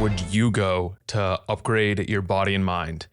would you go to upgrade your body and mind?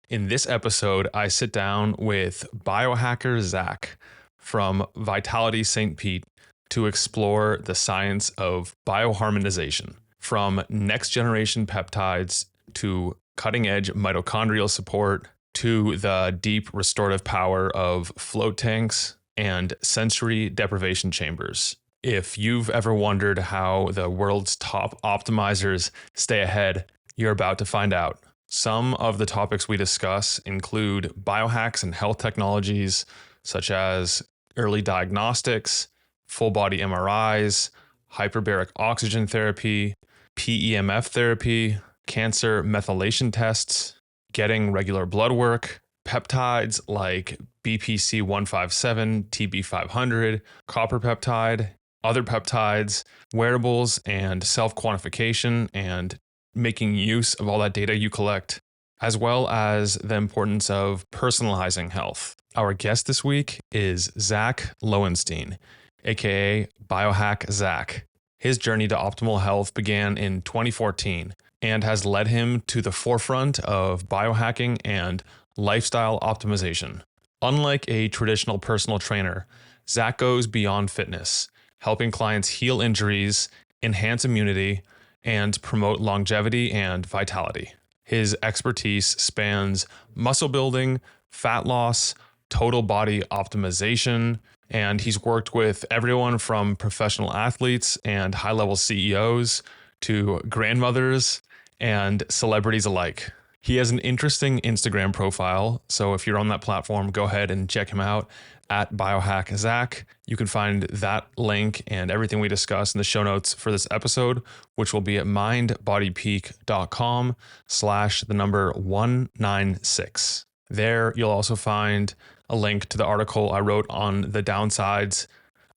In this episode, I sit down with biohacker Zach from Vitality St. Pete to explore the science of bioharmonization, from next generation peptides to cutting edge mitochondrial support to the deep restorative power of float tanks and sensory deprivation chambers. If you've ever wondered how the world's top optimizers stay ahead, you're about to find out. Some of the topics we discuss include biohacks and health technologies such as early diagnostics, full body MRIs, hyperbaric oxygen therapy, PEMF therapy, cancer methylation tests, getting regular blood work, peptides like BPC 157, TB 500, copper peptide, other peptides, wearables, and self-quantification and making use of all that data you collect, as well as the importance of personalizing health. Our guest this week is Zach Lowenstein, aka Biohack Zach. His journey to optimal health began in 2014 and has led him to the forefront of biohacking and lifestyle optimization. Unlike a traditional personal trainer, Zach goes beyond fitness, helping clients heal injuries, enhance immunity, and promote longevity and vitality. His expertise spans muscle building, fat loss, total body optimization, and he's worked with everyone from professional athletes and high-level CEOs to grandmothers and celebrities alike. He has an interesting Instagram profile, so if you're on that platform, go ahead and check him out at Biohack Zach. You can find that link and everything we discuss in the show notes for this episode, which will be at mindbodypeak.com/196. There, you'll also find a link to the article I wrote on the downsides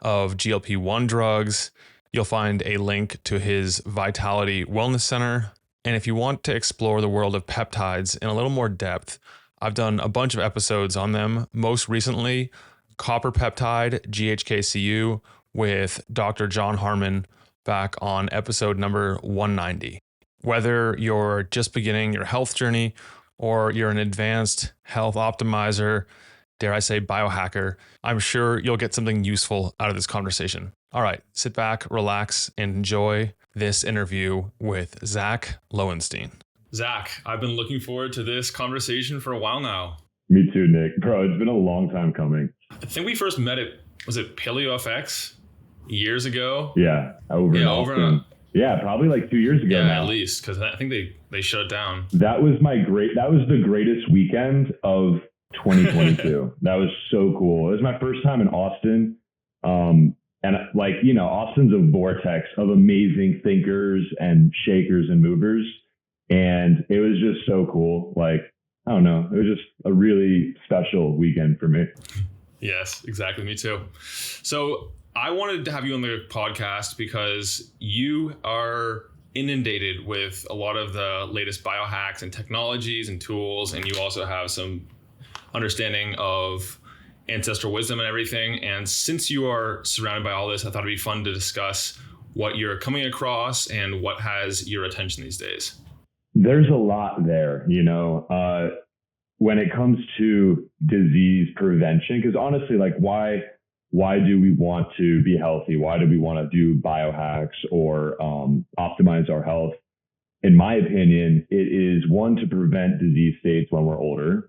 of GLP-1 drugs. You'll find a link to his Vitality Wellness Center. And if you want to explore the world of peptides in a little more depth, I've done a bunch of episodes on them. Most recently, copper peptide, GHK-Cu, with Dr. John Harmon back on episode number 190. Whether you're just beginning your health journey or you're an advanced health optimizer, dare I say biohacker, I'm sure you'll get something useful out of this conversation. All right, sit back, relax, and enjoy this interview with Zach Lowenstein. Zach, I've been looking forward to this conversation for a while now. Me too, Nick. Bro, it's been a long time coming. I think we first met at, was it PaleoFX years ago? Yeah, over in Austin. Yeah, probably like 2 years ago now. At least, because I think they shut it down. That was the greatest weekend of 2022. That was so cool. It was my first time in Austin. And like, you know, Austin's a vortex of amazing thinkers and shakers and movers. And it was just so cool. Like, I don't know. It was just a really special weekend for me. Yes, exactly. Me too. So I wanted to have you on the podcast because you are inundated with a lot of the latest biohacks and technologies and tools. And you also have some understanding of ancestral wisdom and everything. And since you are surrounded by all this, I thought it'd be fun to discuss what you're coming across and what has your attention these days. There's a lot there, you know, when it comes to disease prevention, because honestly, like why do we want to be healthy? Why do we want to do biohacks or optimize our health? In my opinion, it is one, to prevent disease states when we're older.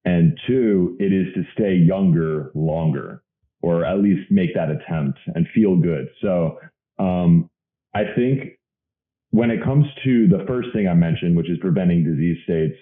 And two, it is to stay younger longer, or at least make that attempt and feel good. So I think when it comes to the first thing I mentioned, which is preventing disease states,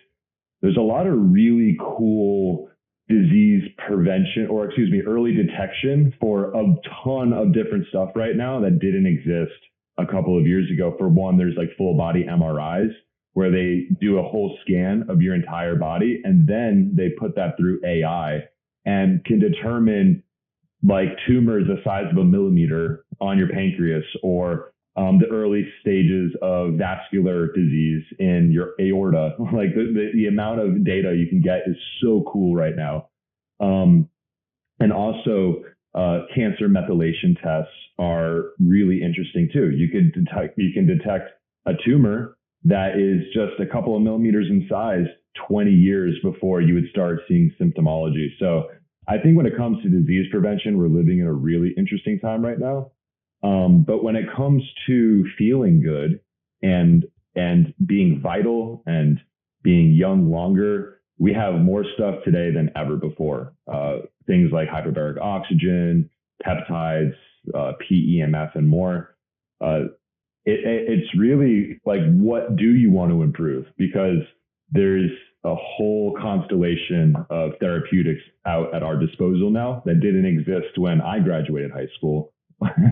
there's a lot of really cool disease prevention, or early detection for a ton of different stuff right now that didn't exist a couple of years ago. For one, there's like full body MRIs, where they do a whole scan of your entire body, and then they put that through AI and can determine like tumors the size of a millimeter on your pancreas, or the early stages of vascular disease in your aorta. Like the amount of data you can get is so cool right now. And also cancer methylation tests are really interesting too. You can detect a tumor that is just a couple of millimeters in size 20 years before you would start seeing symptomology. So I think when it comes to disease prevention, we're living in a really interesting time right now. But when it comes to feeling good and being vital and being young longer, we have more stuff today than ever before. Things like hyperbaric oxygen, peptides, PEMF, and more. It's really like, what do you want to improve? Because there's a whole constellation of therapeutics out at our disposal now that didn't exist when I graduated high school.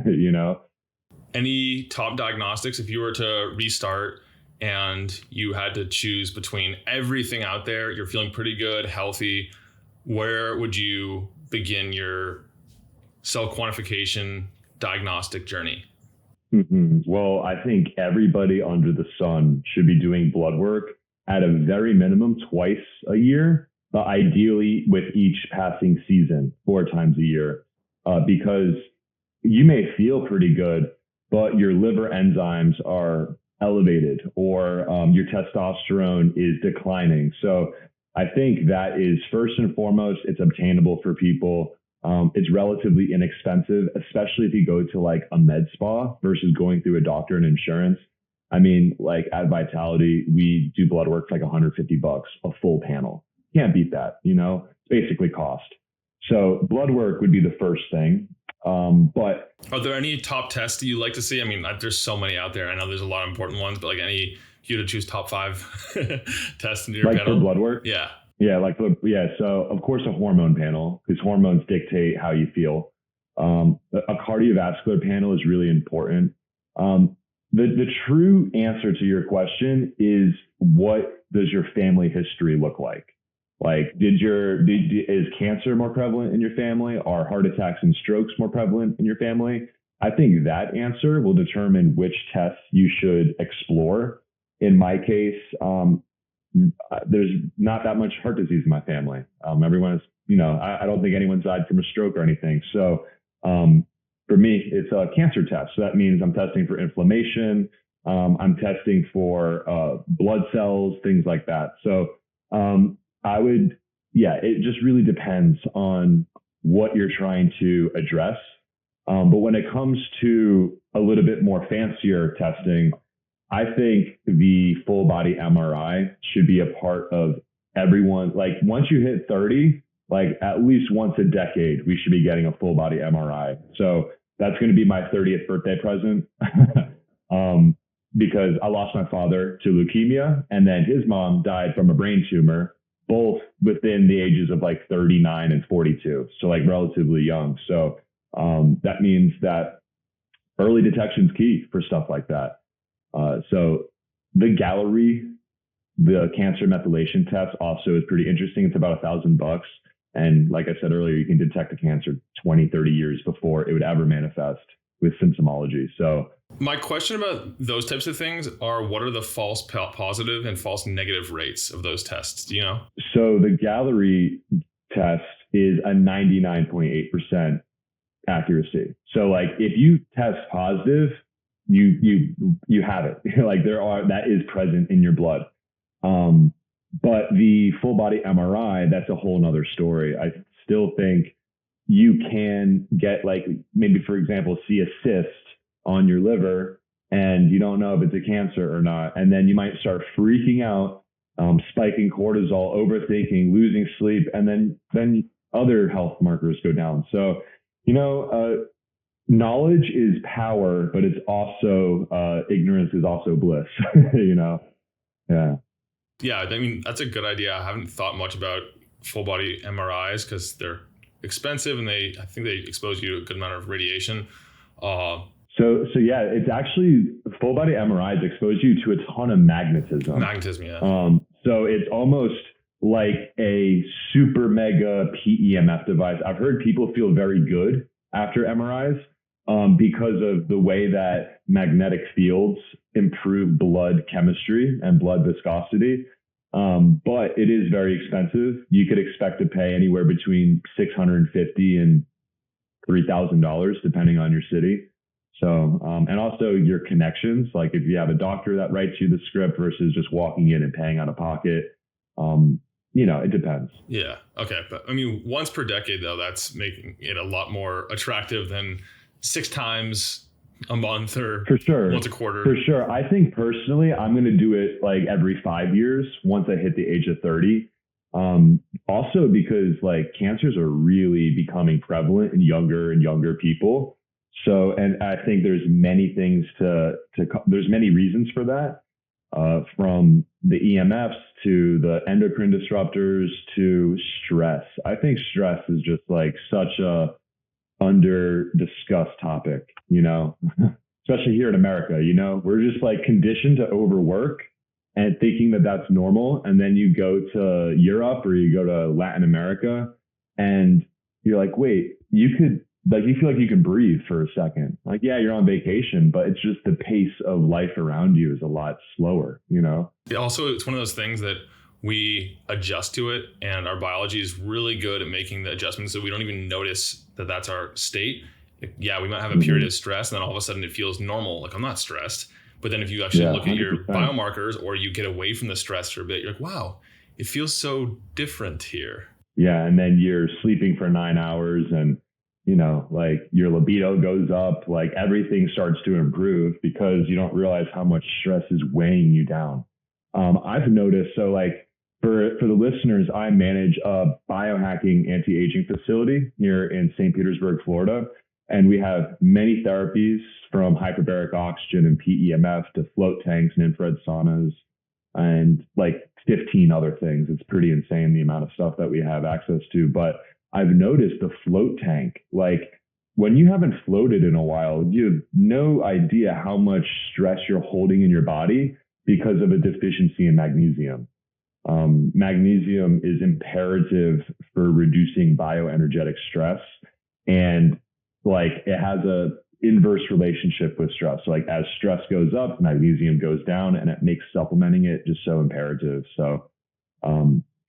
You know? Any top diagnostics, if you were to restart and you had to choose between everything out there, you're feeling pretty good, healthy, where would you begin your cell quantification diagnostic journey? Mm-hmm. Well, I think everybody under the sun should be doing blood work at a very minimum twice a year, ideally with each passing season, 4 times a year, because you may feel pretty good, but your liver enzymes are elevated, or your testosterone is declining. So I think that is first and foremost. It's obtainable for people. It's relatively inexpensive, especially if you go to like a med spa versus going through a doctor and insurance. I mean, like at Vitality, we do blood work for like $150, a full panel. Can't beat that, you know, it's basically cost. So blood work would be the first thing. But are there any top tests that you like to see? I mean, there's so many out there. I know there's a lot of important ones, but like if you had to choose top 5 tests into your like panel? For blood work? Yeah. Yeah, so of course a hormone panel, because hormones dictate how you feel. A cardiovascular panel is really important. The true answer to your question is, what does your family history look like? Like, is cancer more prevalent in your family? Are heart attacks and strokes more prevalent in your family? I think that answer will determine which tests you should explore. In my case, there's not that much heart disease in my family. Everyone is, I don't think anyone's died from a stroke or anything. So for me, it's a cancer test. So that means I'm testing for inflammation. I'm testing for blood cells, things like that. So it just really depends on what you're trying to address. But when it comes to a little bit more fancier testing, I think the full body MRI should be a part of everyone. Like once you hit 30, like at least once a decade, we should be getting a full body MRI. So that's going to be my 30th birthday present. Because I lost my father to leukemia, and then his mom died from a brain tumor, both within the ages of like 39 and 42. So like relatively young. So that means that early detection is key for stuff like that. So the Gallery, the cancer methylation test also is pretty interesting. It's about $1,000. And like I said earlier, you can detect a cancer 20, 30 years before it would ever manifest with symptomology. So my question about those types of things are, what are the false positive and false negative rates of those tests? Do you know? So the Gallery test is a 99.8% accuracy. So like if you test positive, you have it. Like that is present in your blood. But the full body MRI, that's a whole nother story. I still think you can get, like, maybe for example, see a cyst on your liver and you don't know if it's a cancer or not. And then you might start freaking out, spiking cortisol, overthinking, losing sleep, and then other health markers go down. So, knowledge is power, but it's also, ignorance is also bliss, Yeah. Yeah. I mean, that's a good idea. I haven't thought much about full body MRIs because they're expensive and I think they expose you to a good amount of radiation. So yeah, it's actually, full body MRIs expose you to a ton of magnetism. Magnetism, yeah. So it's almost like a super mega PEMF device. I've heard people feel very good after MRIs because of the way that magnetic fields improve blood chemistry and blood viscosity. But it is very expensive. You could expect to pay anywhere between $650 and $3,000 depending on your city. So, and also your connections, like if you have a doctor that writes you the script versus just walking in and paying out of pocket, it depends. Yeah. Okay. But I mean, once per decade, though, that's making it a lot more attractive than 6 times a month or for sure once a quarter. For sure. I think personally, I'm going to do it like every 5 years once I hit the age of 30. Also because like cancers are really becoming prevalent in younger and younger people. So, and I think there's many things there's many reasons for that, from the EMFs to the endocrine disruptors to stress. I think stress is just like such a under discussed topic, especially here in America, we're just like conditioned to overwork and thinking that that's normal. And then you go to Europe or you go to Latin America and you're like, wait, you feel like you can breathe for a second. Like, yeah, you're on vacation, but it's just the pace of life around you is a lot slower, Also, it's one of those things that we adjust to it, and our biology is really good at making the adjustments so we don't even notice that that's our state. Yeah, we might have a period of stress and then all of a sudden it feels normal. Like, I'm not stressed. But then if you actually look at your 100%. Biomarkers or you get away from the stress for a bit, you're like, wow, it feels so different here. Yeah. And then you're sleeping for 9 hours and, like your libido goes up, like everything starts to improve because you don't realize how much stress is weighing you down. I've noticed, so like for the listeners, I manage a biohacking anti-aging facility here in St. Petersburg, Florida. And we have many therapies from hyperbaric oxygen and PEMF to float tanks and infrared saunas and like 15 other things. It's pretty insane the amount of stuff that we have access to. But I've noticed the float tank, like when you haven't floated in a while, you have no idea how much stress you're holding in your body because of a deficiency in magnesium. Magnesium is imperative for reducing bioenergetic stress, and like it has a inverse relationship with stress. So like as stress goes up, magnesium goes down, and it makes supplementing it just so imperative. So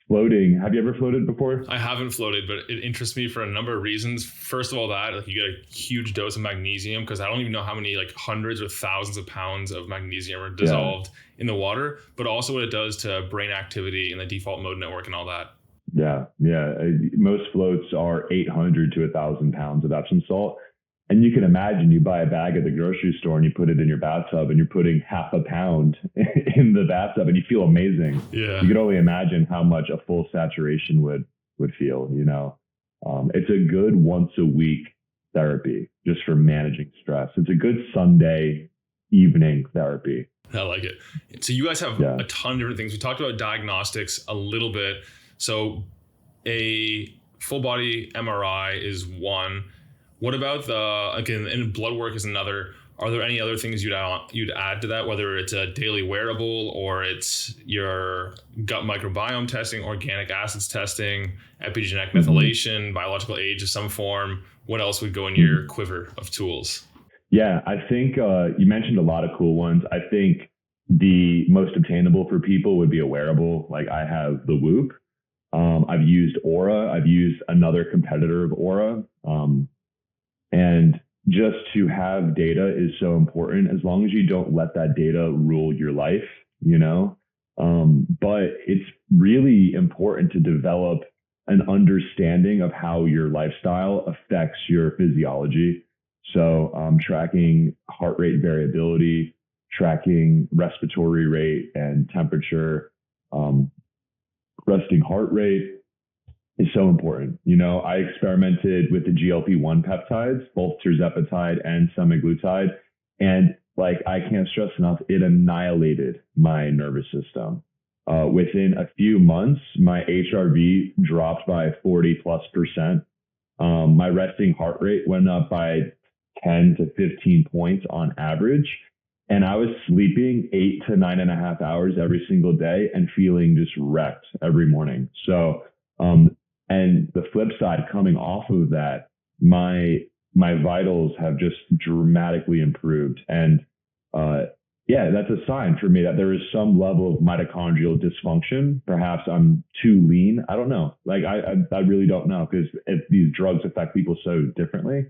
floating, have you ever floated before? I haven't floated, but it interests me for a number of reasons. First of all, that like you get a huge dose of magnesium, because I don't even know how many like hundreds or thousands of pounds of magnesium are dissolved in the water, but also what it does to brain activity and the default mode network and all that. Yeah. Most floats are 800 to 1,000 pounds of Epsom salt. And you can imagine you buy a bag at the grocery store and you put it in your bathtub and you're putting half a pound in the bathtub and you feel amazing. Yeah. You can only imagine how much a full saturation would feel, It's a good once a week therapy just for managing stress. It's a good Sunday evening therapy. I like it. So you guys have a ton of different things. We talked about diagnostics a little bit. So a full body MRI is one. What about and blood work is another? Are there any other things you'd add to that, whether it's a daily wearable or it's your gut microbiome testing, organic acids testing, epigenetic methylation, biological age of some form? What else would go in your quiver of tools? Yeah, I think you mentioned a lot of cool ones. I think the most obtainable for people would be a wearable. Like I have the Whoop. I've used Aura. I've used another competitor of Aura. And just to have data is so important, as long as you don't let that data rule your life, but it's really important to develop an understanding of how your lifestyle affects your physiology. So tracking heart rate variability, tracking respiratory rate and temperature, resting heart rate is so important. I experimented with the GLP-1 peptides, both tirzepatide and semaglutide. And like, I can't stress enough, it annihilated my nervous system. Within a few months, my HRV dropped by 40+%. My resting heart rate went up by 10 to 15 points on average. And I was sleeping 8 to 9.5 hours every single day and feeling just wrecked every morning. So, and the flip side coming off of that, my vitals have just dramatically improved. And that's a sign for me that there is some level of mitochondrial dysfunction. Perhaps I'm too lean. I don't know. Like I really don't know, because these drugs affect people so differently.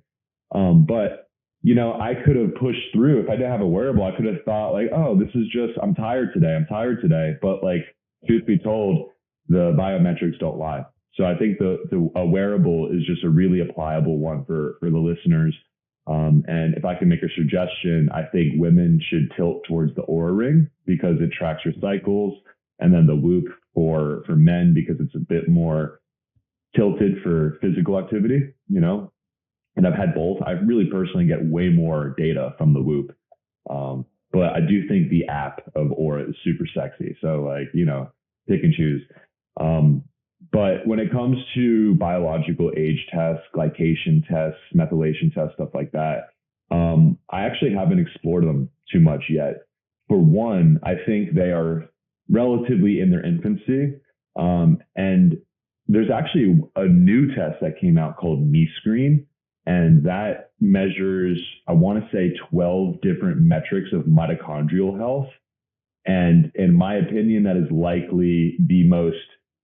But I could have pushed through. If I didn't have a wearable, I could have thought like, oh, this is just, I'm tired today. But like, truth be told, the biometrics don't lie. So I think a wearable is just a really applicable one for the listeners. And if I can make a suggestion, I think women should tilt towards the Oura Ring because it tracks your cycles, and then the Whoop for men because it's a bit more tilted for physical activity, And I've had both. I really personally get way more data from the Whoop. But I do think the app of Oura is super sexy. So like, pick and choose. But when it comes to biological age tests, glycation tests, methylation tests, stuff like that, I actually haven't explored them too much yet. For one, I think they are relatively in their infancy. And there's actually a new test that came out called MeScreen, and that measures, I want to say 12 different metrics of mitochondrial health. And in my opinion, that is likely the most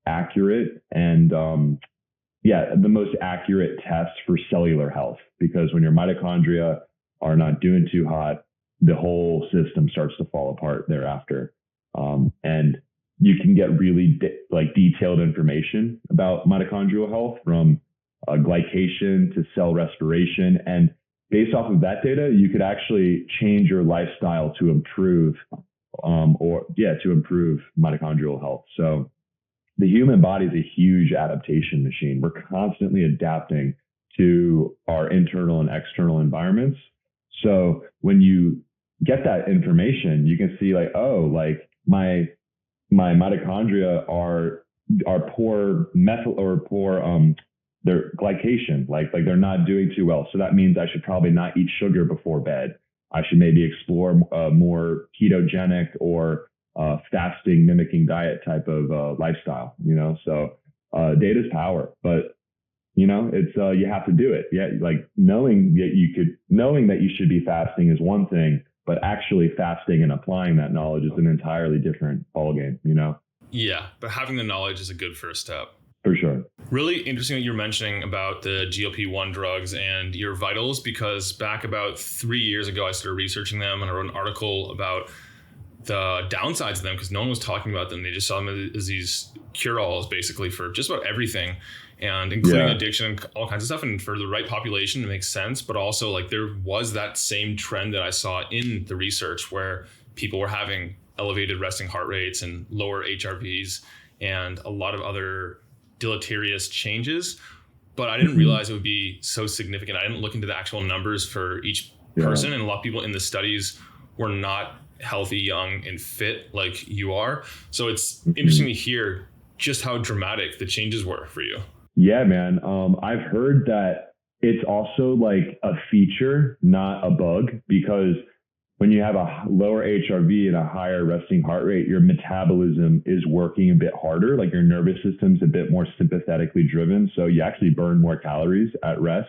accurate and the most accurate test for cellular health, because when your mitochondria are not doing too hot, the whole system starts to fall apart thereafter. And you can get really detailed information about mitochondrial health from glycation to cell respiration. And based off of that data, you could actually change your lifestyle to improve mitochondrial health. So the human body is a huge adaptation machine. We're constantly adapting to our internal and external environments. So when you get that information, you can see like, oh, like my mitochondria are poor methyl or poor their glycation, like they're not doing too well. So that means I should probably not eat sugar before bed. I should maybe explore more ketogenic or fasting mimicking diet type of lifestyle, So data's power, but it's you have to do it. Yeah, like knowing that you should be fasting is one thing, but actually fasting and applying that knowledge is an entirely different ballgame, Yeah, but having the knowledge is a good first step. For sure. Really interesting that you're mentioning about the GLP-1 drugs and your vitals, because back about 3 years ago, I started researching them and I wrote an article about the downsides of them because no one was talking about them. They just saw them as these cure-alls basically for just about everything, and including addiction and all kinds of stuff. And for the right population, it makes sense. But also like there was that same trend that I saw in the research where people were having elevated resting heart rates and lower HRVs and a lot of other deleterious changes, but I didn't realize it would be so significant. I didn't look into the actual numbers for each person, and a lot of people in the studies were not healthy, young, and fit like you are. So it's interesting to hear just how dramatic the changes were for you. Yeah, man. I've heard that it's also like a feature, not a bug, because when you have a lower HRV and a higher resting heart rate, your metabolism is working a bit harder. Like your nervous system's a bit more sympathetically driven. So you actually burn more calories at rest.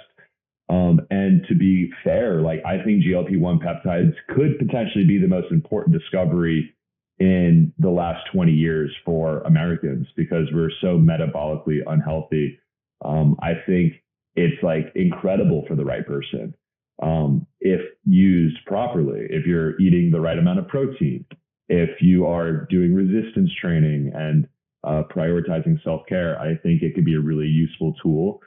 And to be fair, like I think GLP-1 peptides could potentially be the most important discovery in the last 20 years for Americans because we're so metabolically unhealthy. I think it's like incredible for the right person. If used properly, if you're eating the right amount of protein, if you are doing resistance training and prioritizing self-care, I think it could be a really useful tool.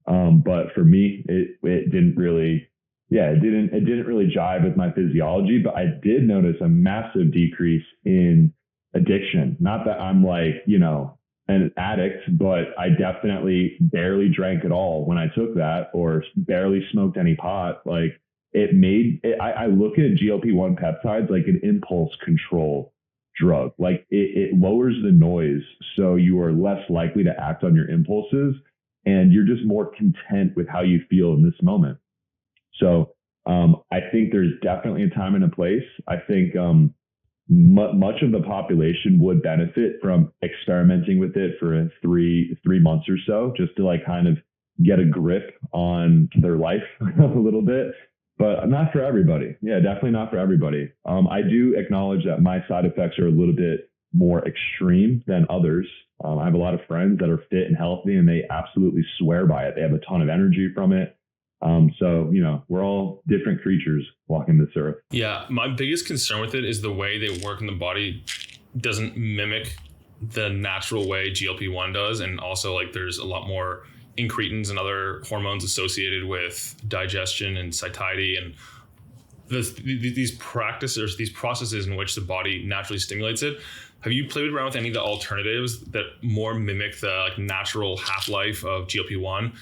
But for me, it didn't really jive with my physiology, but I did notice a massive decrease in addiction. Not that I'm like, an addict, but I definitely barely drank at all when I took that or barely smoked any pot. Like I look at GLP-1 peptides like an impulse control drug. Like it lowers the noise. So you are less likely to act on your impulses and you're just more content with how you feel in this moment. So I think there's definitely a time and a place. I think much of the population would benefit from experimenting with it for three months or so, just to like kind of get a grip on their life a little bit, but not for everybody. Yeah, definitely not for everybody. I do acknowledge that my side effects are a little bit more extreme than others. I have a lot of friends that are fit and healthy and they absolutely swear by it. They have a ton of energy from it. So, we're all different creatures walking this earth. Yeah. My biggest concern with it is the way they work in the body doesn't mimic the natural way GLP-1 does. And also like there's a lot more incretins and other hormones associated with digestion and satiety and these processes in which the body naturally stimulates it. Have you played around with any of the alternatives that more mimic the natural half-life of GLP-1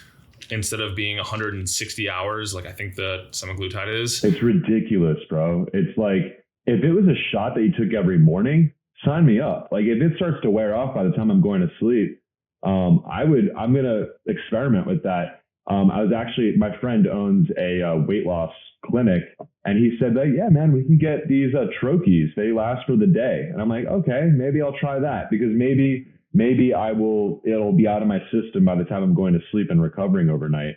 instead of being 160 hours like I think the semaglutide is? It's ridiculous, bro. It's like, if it was a shot that you took every morning, sign me up. Like if it starts to wear off by the time I'm going to sleep, I'm going to experiment with that. My friend owns a weight loss clinic, and he said that, yeah, man, we can get these troches. They last for the day. And I'm like, okay, maybe I'll try that, because maybe it'll be out of my system by the time I'm going to sleep and recovering overnight.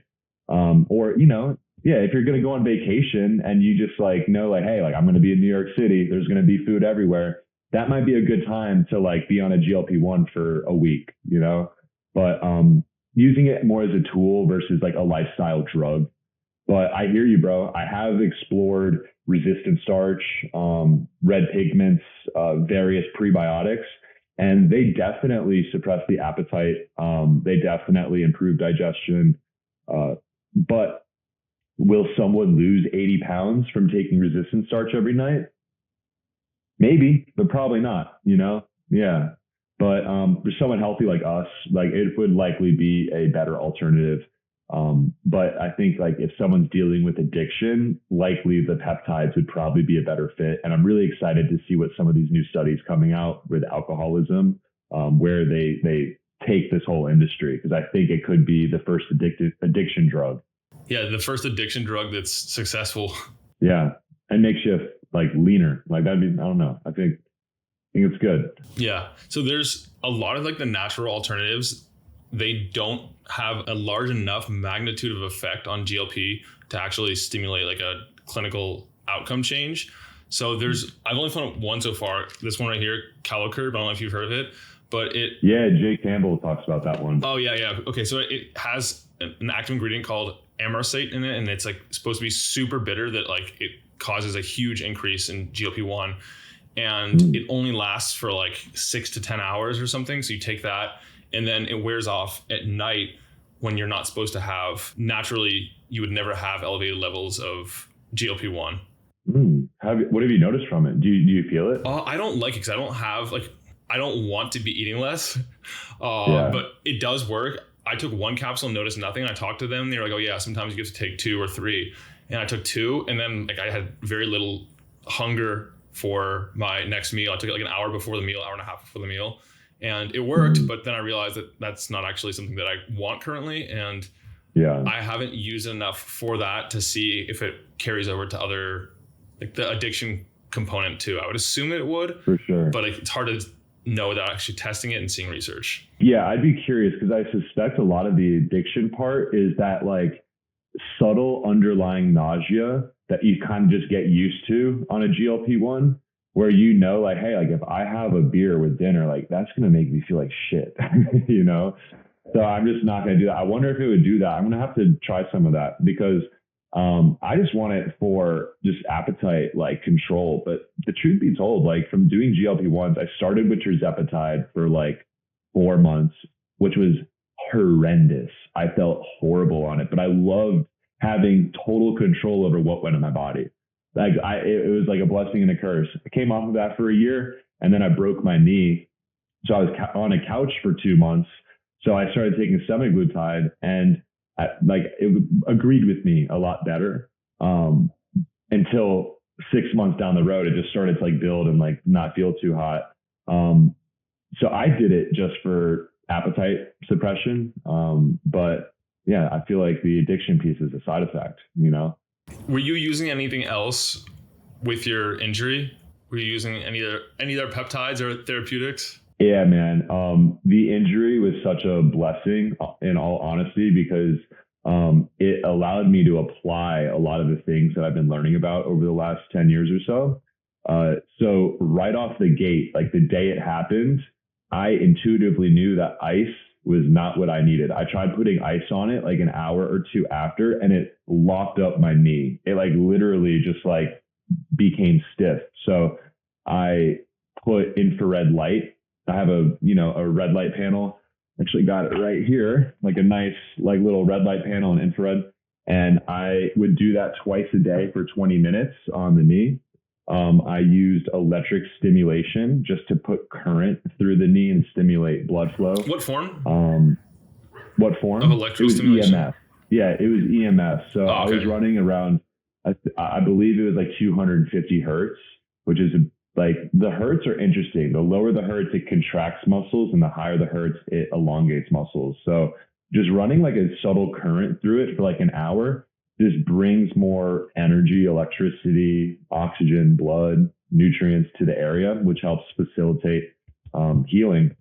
If you're going to go on vacation and you just know, hey, I'm going to be in New York City, there's going to be food everywhere. That might be a good time to be on a GLP-1 for a week, but using it more as a tool versus a lifestyle drug. But I hear you, bro. I have explored resistant starch, red pigments, various prebiotics, and they definitely suppress the appetite. They definitely improve digestion. But will someone lose 80 pounds from taking resistant starch every night? Maybe, but probably not, Yeah. But for someone healthy like us, it would likely be a better alternative. But I think if someone's dealing with addiction, likely the peptides would probably be a better fit. And I'm really excited to see what some of these new studies coming out with alcoholism, where they take this whole industry, because I think it could be the first addiction drug. Yeah, the first addiction drug that's successful. Yeah, and makes you leaner. That'd be, I don't know. I think it's good. Yeah. So there's a lot of the natural alternatives. They don't have a large enough magnitude of effect on GLP to actually stimulate a clinical outcome change. So I've only found one so far. This one right here, Calocurb. I don't know if you've heard of it, but Jay Campbell talks about that one. Oh yeah. Okay. So it has an active ingredient called amrosate in it, and it's supposed to be super bitter that it causes a huge increase in GLP-1. And it only lasts for 6 to 10 hours or something. So you take that and then it wears off at night when you're not supposed to have, naturally, you would never have elevated levels of GLP-1. What have you noticed from it? Do you feel it? I don't like it because I don't have, I don't want to be eating less, but it does work. I took one capsule and noticed nothing. I talked to them. They were like, oh yeah, sometimes you get to take 2 or 3. And I took 2, and then I had very little hunger for my next meal. I took it an hour before the meal, hour and a half before the meal, and it worked. But then I realized that that's not actually something that I want currently. And I haven't used enough for that to see if it carries over to other, the addiction component too. I would assume it would, for sure, but it's hard to know without actually testing it and seeing research. Yeah, I'd be curious, because I suspect a lot of the addiction part is that subtle underlying nausea that you kind of just get used to on a GLP-1, where hey, if I have a beer with dinner, that's going to make me feel like shit, So I'm just not going to do that. I wonder if it would do that. I'm going to have to try some of that, because I just want it for just appetite control. But the truth be told, from doing GLP-1s, I started with tirzepatide for 4 months, which was horrendous. I felt horrible on it, but I loved having total control over what went in my body. It was a blessing and a curse. I came off of that for a year, and then I broke my knee. So I was on a couch for 2 months. So I started taking semaglutide, and it agreed with me a lot better. Until 6 months down the road, it just started to build and not feel too hot. So I did it just for appetite suppression. But yeah, I feel the addiction piece is a side effect, Were you using anything else with your injury? Were you using any other peptides or therapeutics? Yeah, man. The injury was such a blessing, in all honesty, because it allowed me to apply a lot of the things that I've been learning about over the last 10 years or so. So right off the gate, the day it happened, I intuitively knew that ice was not what I needed. I tried putting ice on it like an hour or two after, and it locked up my knee. It like literally just like became stiff. So I put infrared light. I have a red light panel. Actually got it right here, like a nice like little red light panel and infrared. And I would do that twice a day for 20 minutes on the knee. I used electric stimulation just to put current through the knee and stimulate blood flow. What form? What form? Of electrical stimulation? EMF. Yeah, it was EMF. So okay. I was running around, I believe it was like 250 hertz, which is like the hertz are interesting. The lower the hertz, it contracts muscles, and the higher the hertz, it elongates muscles. So just running like a subtle current through it for like an hour just brings more energy, electricity, oxygen, blood, nutrients to the area, which helps facilitate healing.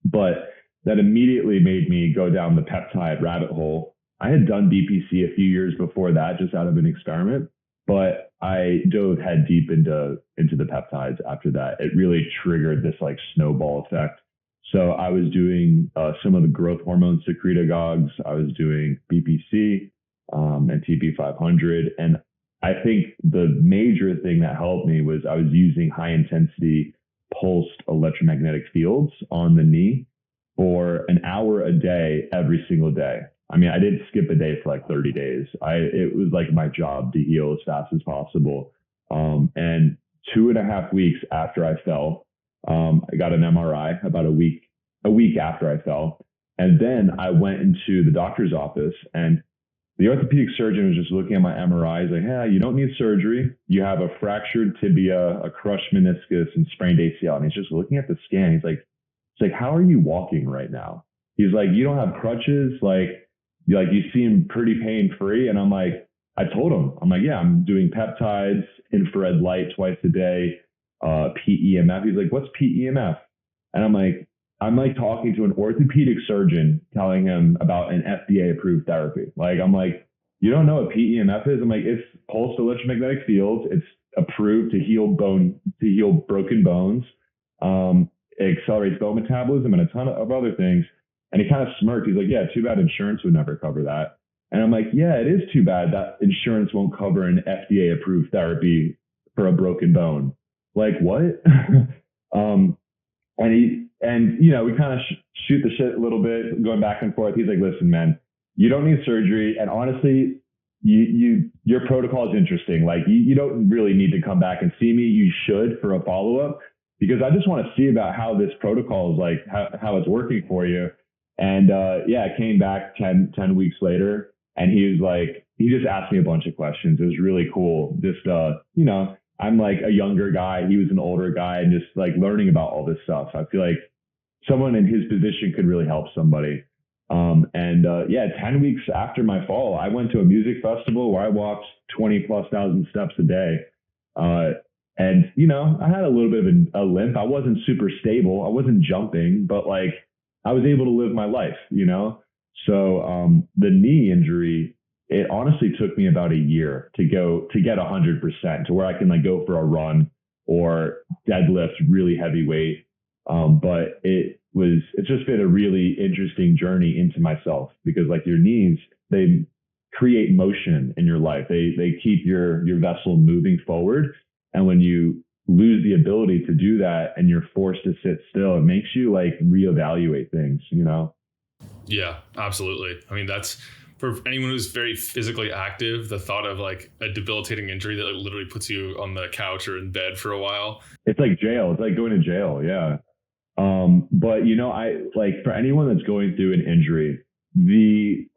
But that immediately made me go down the peptide rabbit hole. I had done BPC a few years before that, just out of an experiment, but I dove head deep into the peptides after that. It really triggered this like snowball effect. So I was doing some of the growth hormone secretagogues. I was doing BPC and TP500. And I think the major thing that helped me was I was using high intensity pulsed electromagnetic fields on the knee for an hour a day, every single day. I mean, I didn't skip a day for like 30 days. It was like my job to heal as fast as possible. And 2.5 weeks after I fell, I got an MRI about a week after I fell. And then I went into the doctor's office, and the orthopedic surgeon was just looking at my MRI. He's like, hey, you don't need surgery. You have a fractured tibia, a crushed meniscus, and sprained ACL. And he's just looking at the scan. He's like, how are you walking right now? He's like, you don't have crutches. Like you seem pretty pain free. And I'm like, I told him, I'm like, yeah, I'm doing peptides, infrared light twice a day, PEMF. He's like, what's PEMF? And I'm like talking to an orthopedic surgeon telling him about an FDA approved therapy. Like, I'm like, you don't know what PEMF is? I'm like, it's pulsed electromagnetic fields. It's approved to heal broken bones. It accelerates bone metabolism and a ton of other things. And he kind of smirked. He's like, yeah, too bad insurance would never cover that. And I'm like, yeah, it is too bad that insurance won't cover an FDA approved therapy for a broken bone. Like, what? And we kind of shoot the shit a little bit, going back and forth. He's like, listen, man, you don't need surgery. And honestly, your protocol is interesting. Like, you don't really need to come back and see me. You should for a follow-up, because I just want to see about how this protocol is, like, how it's working for you. And I came back 10 weeks later, and he was like, he just asked me a bunch of questions. It was really cool. Just, I'm like a younger guy. He was an older guy, and just like learning about all this stuff. I feel like someone in his position could really help somebody. 10 weeks after my fall, I went to a music festival where I walked 20,000+ steps a day. I had a little bit of a limp. I wasn't super stable. I wasn't jumping, but like I was able to live my life, So the knee injury, it honestly took me about a year to get 100% to where I can like go for a run or deadlift really heavy weight. But it's just been a really interesting journey into myself, because like your knees, they create motion in your life. They keep your vessel moving forward. And when you lose the ability to do that and you're forced to sit still, it makes you like reevaluate things, Yeah, absolutely. I mean, that's for anyone who's very physically active, the thought of like a debilitating injury that like literally puts you on the couch or in bed for a while. It's like jail. It's like going to jail. Yeah. But I like, for anyone that's going through an injury,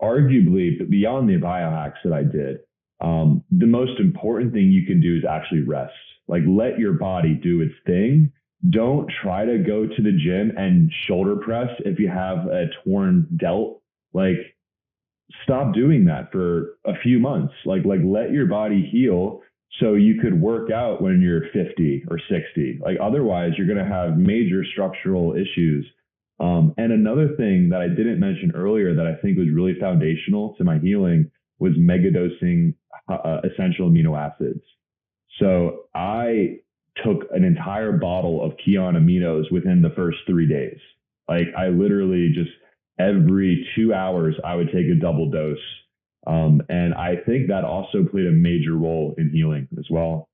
arguably beyond the biohacks that I did, the most important thing you can do is actually rest. Like, let your body do its thing. Don't try to go to the gym and shoulder press if you have a torn delt. Like, stop doing that for a few months. Like let your body heal so you could work out when you're 50 or 60. Like, otherwise you're going to have major structural issues. And another thing that I didn't mention earlier that I think was really foundational to my healing was megadosing essential amino acids. So I took an entire bottle of Kion aminos within the first 3 days. Like, I literally just every 2 hours, I would take a double dose. And I think that also played a major role in healing as well.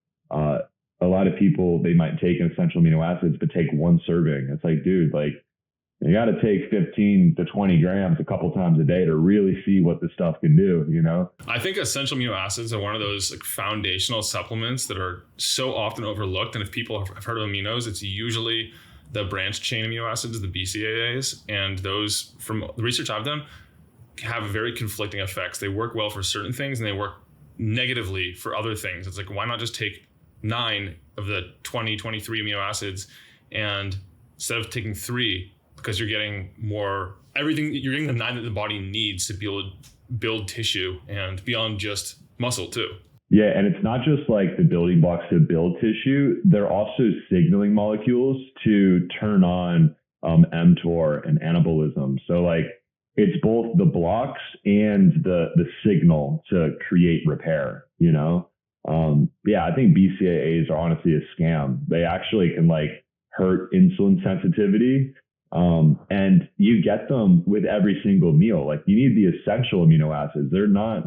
A lot of people, they might take essential amino acids, but take one serving. It's like, dude, like you got to take 15 to 20 grams a couple times a day to really see what this stuff can do, you know? I think essential amino acids are one of those like foundational supplements that are so often overlooked. And if people have heard of aminos, it's usually the branched chain amino acids, the BCAAs. And those, from the research I've done, have very conflicting effects. They work well for certain things and they work negatively for other things. It's like, why not just take 9 of the 23 amino acids, and instead of taking 3, because you're getting more, everything, you're getting the 9 that the body needs to be able to build tissue and beyond just muscle too. Yeah, and it's not just like the building blocks to build tissue. They're also signaling molecules to turn on mTOR and anabolism. So like it's both the blocks and the signal to create repair, you know? Yeah, I think BCAAs are honestly a scam. They actually can like hurt insulin sensitivity. And you get them with every single meal. Like you need the essential amino acids. They're not,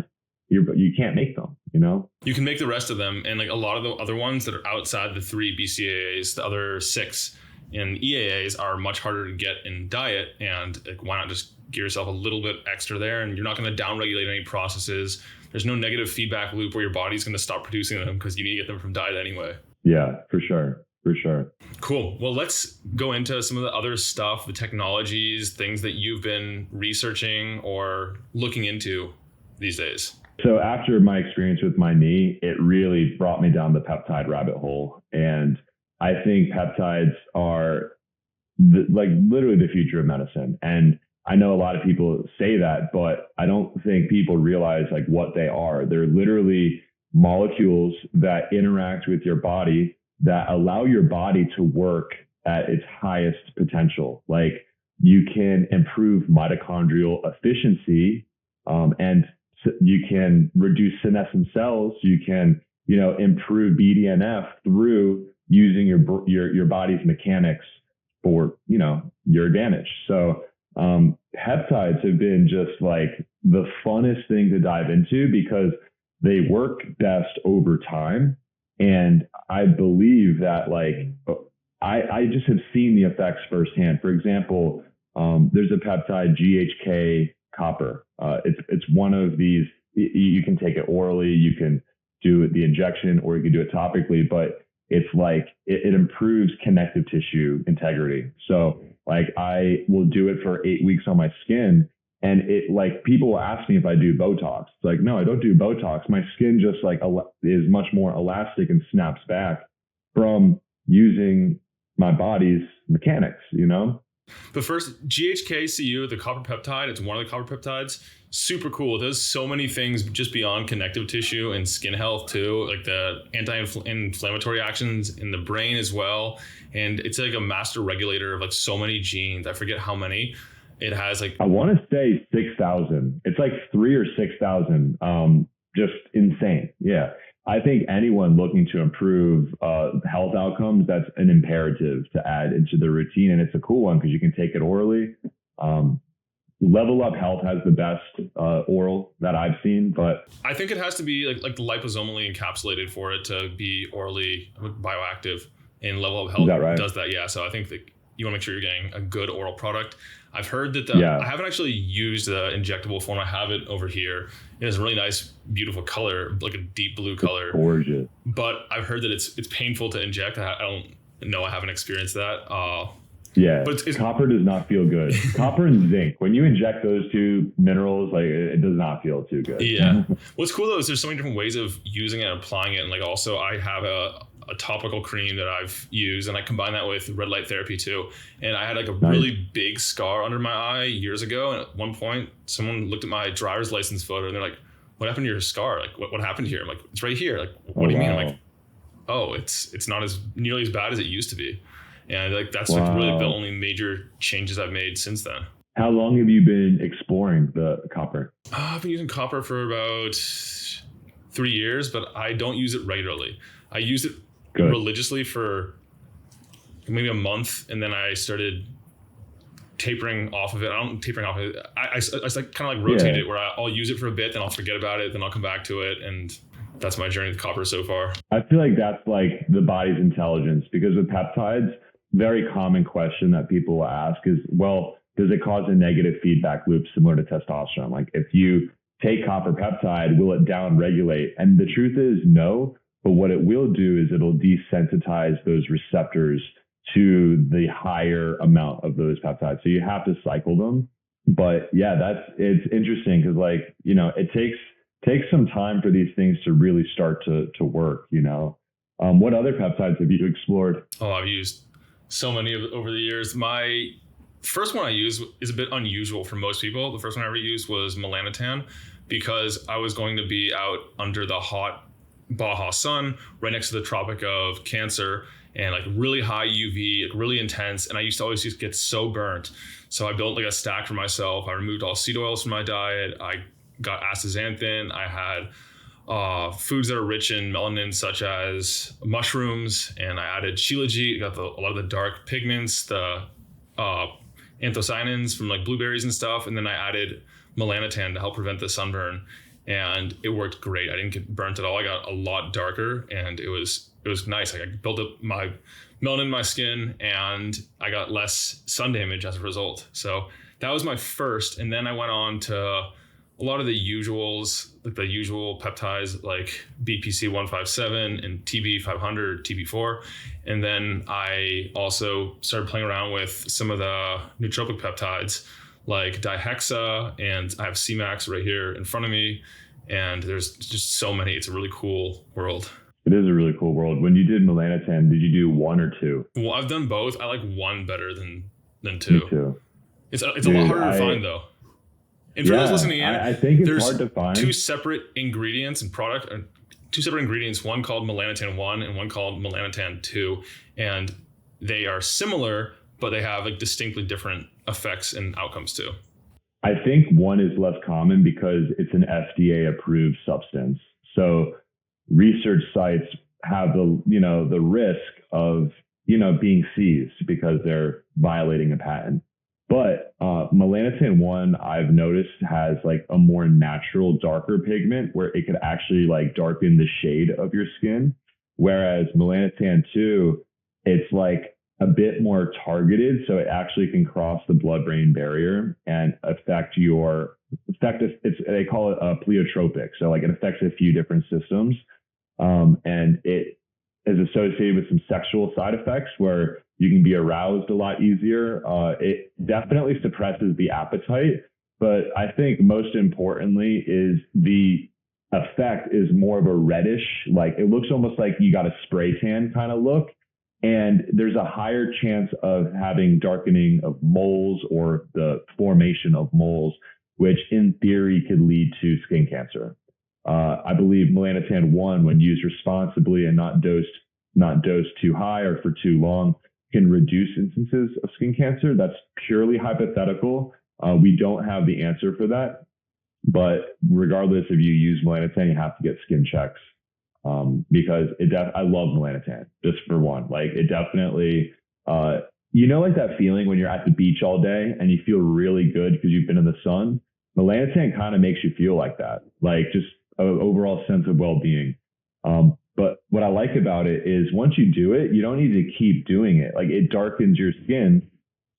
you can't make them, you know? You can make the rest of them. And like a lot of the other ones that are outside the 3 BCAAs, the other 6 in EAAs are much harder to get in diet. And like, why not just give yourself a little bit extra there? And you're not going to downregulate any processes. There's no negative feedback loop where your body's going to stop producing them because you need to get them from diet anyway. Yeah, for sure. For sure. Cool. Well, let's go into some of the other stuff, the technologies, things that you've been researching or looking into these days. So after my experience with my knee, it really brought me down the peptide rabbit hole. And I think peptides are like literally the future of medicine. And I know a lot of people say that, but I don't think people realize like what they are. They're literally molecules that interact with your body that allow your body to work at its highest potential. Like you can improve mitochondrial efficiency, and you can reduce senescent cells. You can, you know, improve BDNF through using your body's mechanics for, you know, your advantage. So peptides have been just like the funnest thing to dive into because they work best over time. And I believe that like, I just have seen the effects firsthand. For example, there's a peptide GHK-Copper. It's one of these, you can take it orally, you can do the injection, or you can do it topically, but it's like, it improves connective tissue integrity. So like I will do it for 8 weeks on my skin. And it like people will ask me if I do Botox. It's like, no, I don't do Botox. My skin just like is much more elastic and snaps back from using my body's mechanics, you know? But first, GHK-Cu, the copper peptide, it's one of the copper peptides. Super cool. It does so many things just beyond connective tissue and skin health too, like the anti-inflammatory actions in the brain as well. And it's like a master regulator of like so many genes. I forget how many. It has like, I want to say 6,000. It's like 3 or 6,000. Just insane. Yeah. I think anyone looking to improve health outcomes, that's an imperative to add into the routine. And it's a cool one because you can take it orally. Level Up Health has the best oral that I've seen, but I think it has to be like liposomally encapsulated for it to be orally bioactive. And Level Up Health does that. Yeah. So I think that you want to make sure you're getting a good oral product. I've heard that I haven't actually used the injectable form. I have it over here. It has a really nice, beautiful color, like a deep blue color. It's gorgeous. But I've heard that it's painful to inject. I don't know. I haven't experienced that. Yeah, but it's copper does not feel good. Copper and zinc, when you inject those two minerals, like it does not feel too good. Yeah. What's cool though is there's so many different ways of using it and applying it. And like also I have a topical cream that I've used, and I combine that with red light therapy too. And I had like a really big scar under my eye years ago. And at one point, someone looked at my driver's license photo and they're like, "What happened to your scar? Like, what happened here?" I'm like, "It's right here." Like, what do you mean? I'm like, "Oh, it's not as nearly as bad as it used to be." And like that's like really the only major changes I've made since then. How long have you been exploring the copper? I've been using copper for about 3 years, but I don't use it regularly. I use it religiously for maybe a month, and then I started tapering off of it. I don't tapering off of it. I like kind of like rotate it where I'll use it for a bit, then I'll forget about it, then I'll come back to it. And that's my journey with copper so far. I feel like that's like the body's intelligence, because with peptides, very common question that people will ask is, well, does it cause a negative feedback loop similar to testosterone? Like if you take copper peptide, will it downregulate? And the truth is no, but what it will do is it'll desensitize those receptors to the higher amount of those peptides. So you have to cycle them. But yeah, it's interesting because like, you know, it takes some time for these things to really start to work, you know. What other peptides have you explored? Oh, I've used so many over the years. My first one I used is a bit unusual for most people. The first one I ever used was melanotan, because I was going to be out under the hot Baja sun right next to the Tropic of Cancer, and like really high UV, like really intense. And I used to always just get so burnt. So I built like a stack for myself. I removed all seed oils from my diet. I got astaxanthin. I had foods that are rich in melanin, such as mushrooms, and I added shilajit. Got a lot of the dark pigments, the anthocyanins from like blueberries and stuff. And then I added melanotan to help prevent the sunburn. And it worked great. I didn't get burnt at all. I got a lot darker, and it was nice. Like I built up my melanin in my skin, and I got less sun damage as a result. So that was my first. And then I went on to a lot of the usuals, like the usual peptides like BPC 157 and TB 500, TB4. And then I also started playing around with some of the nootropic peptides like dihexa, and I have CMAX right here in front of me. And there's just so many. It's a really cool world. It is a really cool world. When you did melanotan, did you do one or two? Well, I've done both. I like one better than two. Me too. It's a lot harder to find though. And for those listening in, I think it's there's hard to find. two separate ingredients and one called melanotan 1 and one called melanotan 2. And they are similar, but they have like distinctly different effects and outcomes too. I think one is less common because it's an FDA approved substance. So research sites have the risk of, being seized because they're violating a patent. But melanotan 1, I've noticed, has like a more natural, darker pigment where it could actually like darken the shade of your skin. Whereas melanotan 2, it's like a bit more targeted. So it actually can cross the blood-brain barrier and affect they call it a pleiotropic. So like it affects a few different systems. And it is associated with some sexual side effects where you can be aroused a lot easier. It definitely suppresses the appetite, but I think most importantly is the effect is more of a reddish, like it looks almost like you got a spray tan kind of look. And there's a higher chance of having darkening of moles or the formation of moles, which in theory could lead to skin cancer. I believe melanotan 1, when used responsibly and not dosed too high or for too long, can reduce instances of skin cancer. That's purely hypothetical. We don't have the answer for that. But regardless if you use melanotan, you have to get skin checks. Because I love melanotan, just for one. Like it definitely, like that feeling when you're at the beach all day and you feel really good because you've been in the sun. Melanotan kind of makes you feel like that, like just an overall sense of well-being. But what I like about it is once you do it, you don't need to keep doing it. Like it darkens your skin.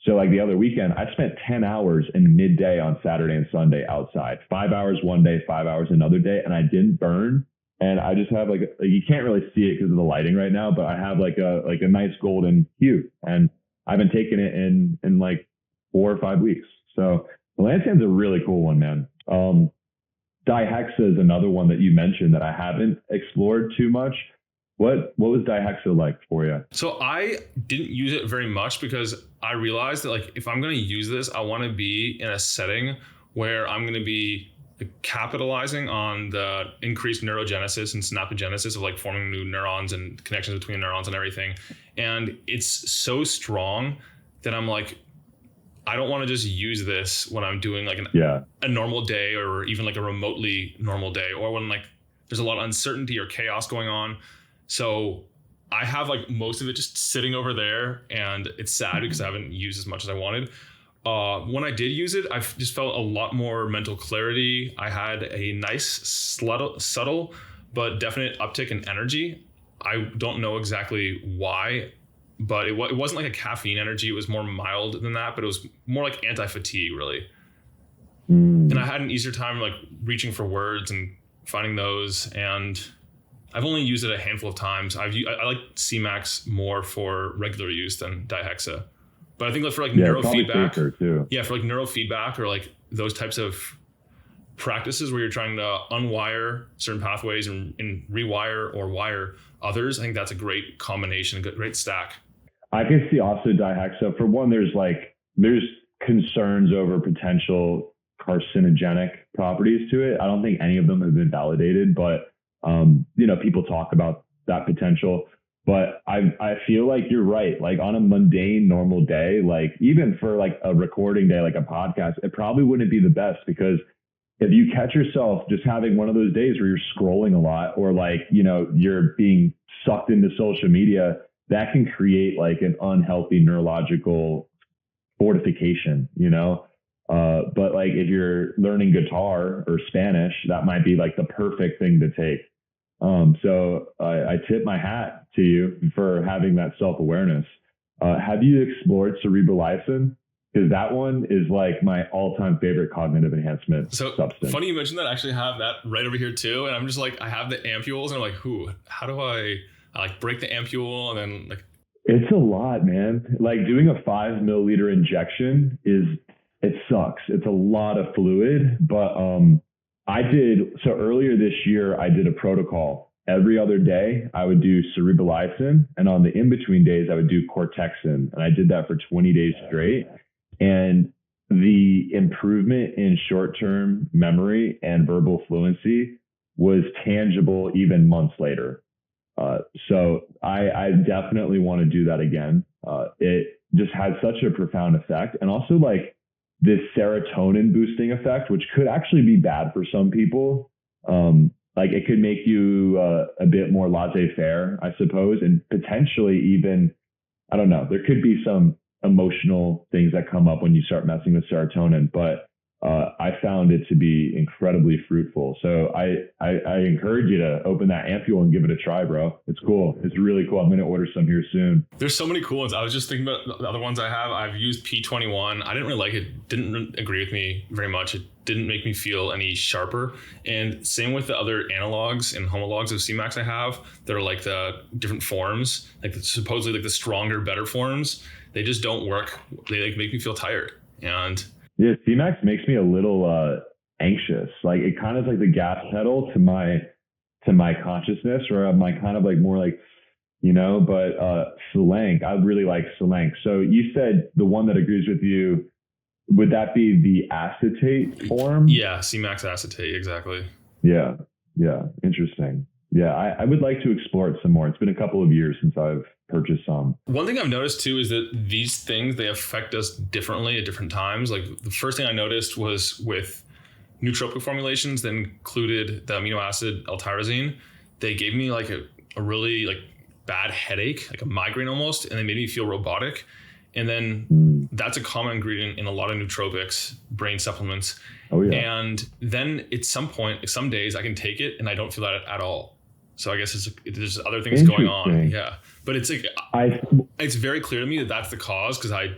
So like the other weekend, I spent 10 hours in midday on Saturday and Sunday outside, 5 hours one day, 5 hours another day, and I didn't burn. And I just have like you can't really see it because of the lighting right now, but I have like a nice golden hue, and I've been taking it in like 4 or 5 weeks. So melanotan's a really cool one, man. Dihexa is another one that you mentioned that I haven't explored too much. What was dihexa like for you? So I didn't use it very much because I realized that like if I'm going to use this, I want to be in a setting where I'm going to be capitalizing on the increased neurogenesis and snapogenesis of like forming new neurons and connections between neurons and everything. And it's so strong that I'm like, I don't want to just use this when I'm doing like a normal day or even like a remotely normal day, or when like there's a lot of uncertainty or chaos going on. So I have like most of it just sitting over there, and it's sad because I haven't used as much as I wanted. When I did use it, I just felt a lot more mental clarity. I had a nice, subtle, but definite uptick in energy. I don't know exactly why, but it wasn't like a caffeine energy. It was more mild than that, but it was more like anti-fatigue, really. And I had an easier time like reaching for words and finding those. And I've only used it a handful of times. I like C-Max more for regular use than dihexa. But I think for like neurofeedback, for like neurofeedback or like those types of practices where you're trying to unwire certain pathways and rewire or wire others, I think that's a great combination, a great stack. I can see also dihexa. For one, there's concerns over potential carcinogenic properties to it. I don't think any of them have been validated, but people talk about that potential. But I feel like you're right. Like on a mundane, normal day, like even for like a recording day, like a podcast, it probably wouldn't be the best, because if you catch yourself just having one of those days where you're scrolling a lot, or like, you're being sucked into social media, that can create like an unhealthy neurological fortification, but like if you're learning guitar or Spanish, that might be like the perfect thing to take. So I tip my hat to you for having that self-awareness. Have you explored cerebrolysin? Because that one is like my all-time favorite cognitive enhancement substance. Funny you mentioned that. I actually have that right over here too. And I'm just like, I have the ampules and I'm like, how do I like break the ampule? And then like, it's a lot, man. Like doing a 5 milliliter injection it sucks. It's a lot of fluid, but, earlier this year, I did a protocol. Every other day, I would do cerebrolysin, and on the in-between days, I would do cortexin. And I did that for 20 days straight. And the improvement in short-term memory and verbal fluency was tangible even months later. So I definitely want to do that again. It just had such a profound effect. And also like this serotonin boosting effect, which could actually be bad for some people. Like it could make you a bit more laissez-faire, I suppose, and potentially even, I don't know, there could be some emotional things that come up when you start messing with serotonin, but I found it to be incredibly fruitful. So I encourage you to open that ampule and give it a try, bro. It's cool. It's really cool. I'm going to order some here soon. There's so many cool ones. I was just thinking about the other ones I have. I've used P21. I didn't really like it. Didn't agree with me very much. It didn't make me feel any sharper. And same with the other analogs and homologs of C-Max I have that are like the different forms, like supposedly like the stronger, better forms. They just don't work. They like make me feel tired. And yeah, C-Max makes me a little anxious. Like it kind of like the gas pedal to my consciousness, or am I kind of like more like, but Selenk, I really like Selenk. So you said the one that agrees with you, would that be the acetate form? Yeah, C-Max acetate, exactly. Yeah, interesting. Yeah, I would like to explore it some more. It's been a couple of years since I've purchased some. One thing I've noticed too is that these things, they affect us differently at different times. Like the first thing I noticed was with nootropic formulations that included the amino acid L-tyrosine. They gave me like a really like bad headache, like a migraine almost, and they made me feel robotic. And then that's a common ingredient in a lot of nootropics, brain supplements. Oh yeah. And then at some point, like some days I can take it and I don't feel that at all. So I guess there's other things going on. Yeah. But it's like, it's very clear to me that that's the cause, because I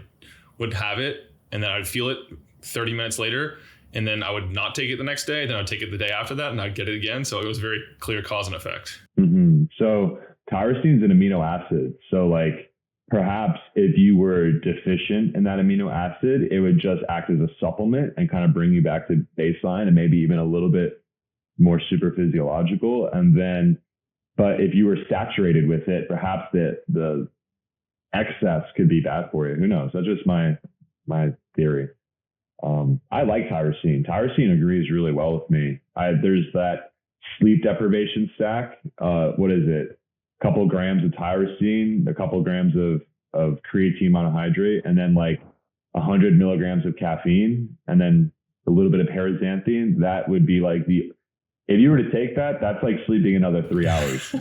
would have it and then I'd feel it 30 minutes later, and then I would not take it the next day. Then I'd take it the day after that and I'd get it again. So it was very clear cause and effect. Mm-hmm. So tyrosine's an amino acid. So like perhaps if you were deficient in that amino acid, it would just act as a supplement and kind of bring you back to baseline and maybe even a little bit more super physiological. And then, but if you were saturated with it, perhaps the excess could be bad for you. Who knows? That's just my theory. I like tyrosine. Tyrosine agrees really well with me. There's that sleep deprivation stack. What is it? A couple grams of tyrosine, a couple grams of creatine monohydrate, and then like 100 milligrams of caffeine, and then a little bit of paraxanthine. That would be like if you were to take that, that's like sleeping another 3 hours,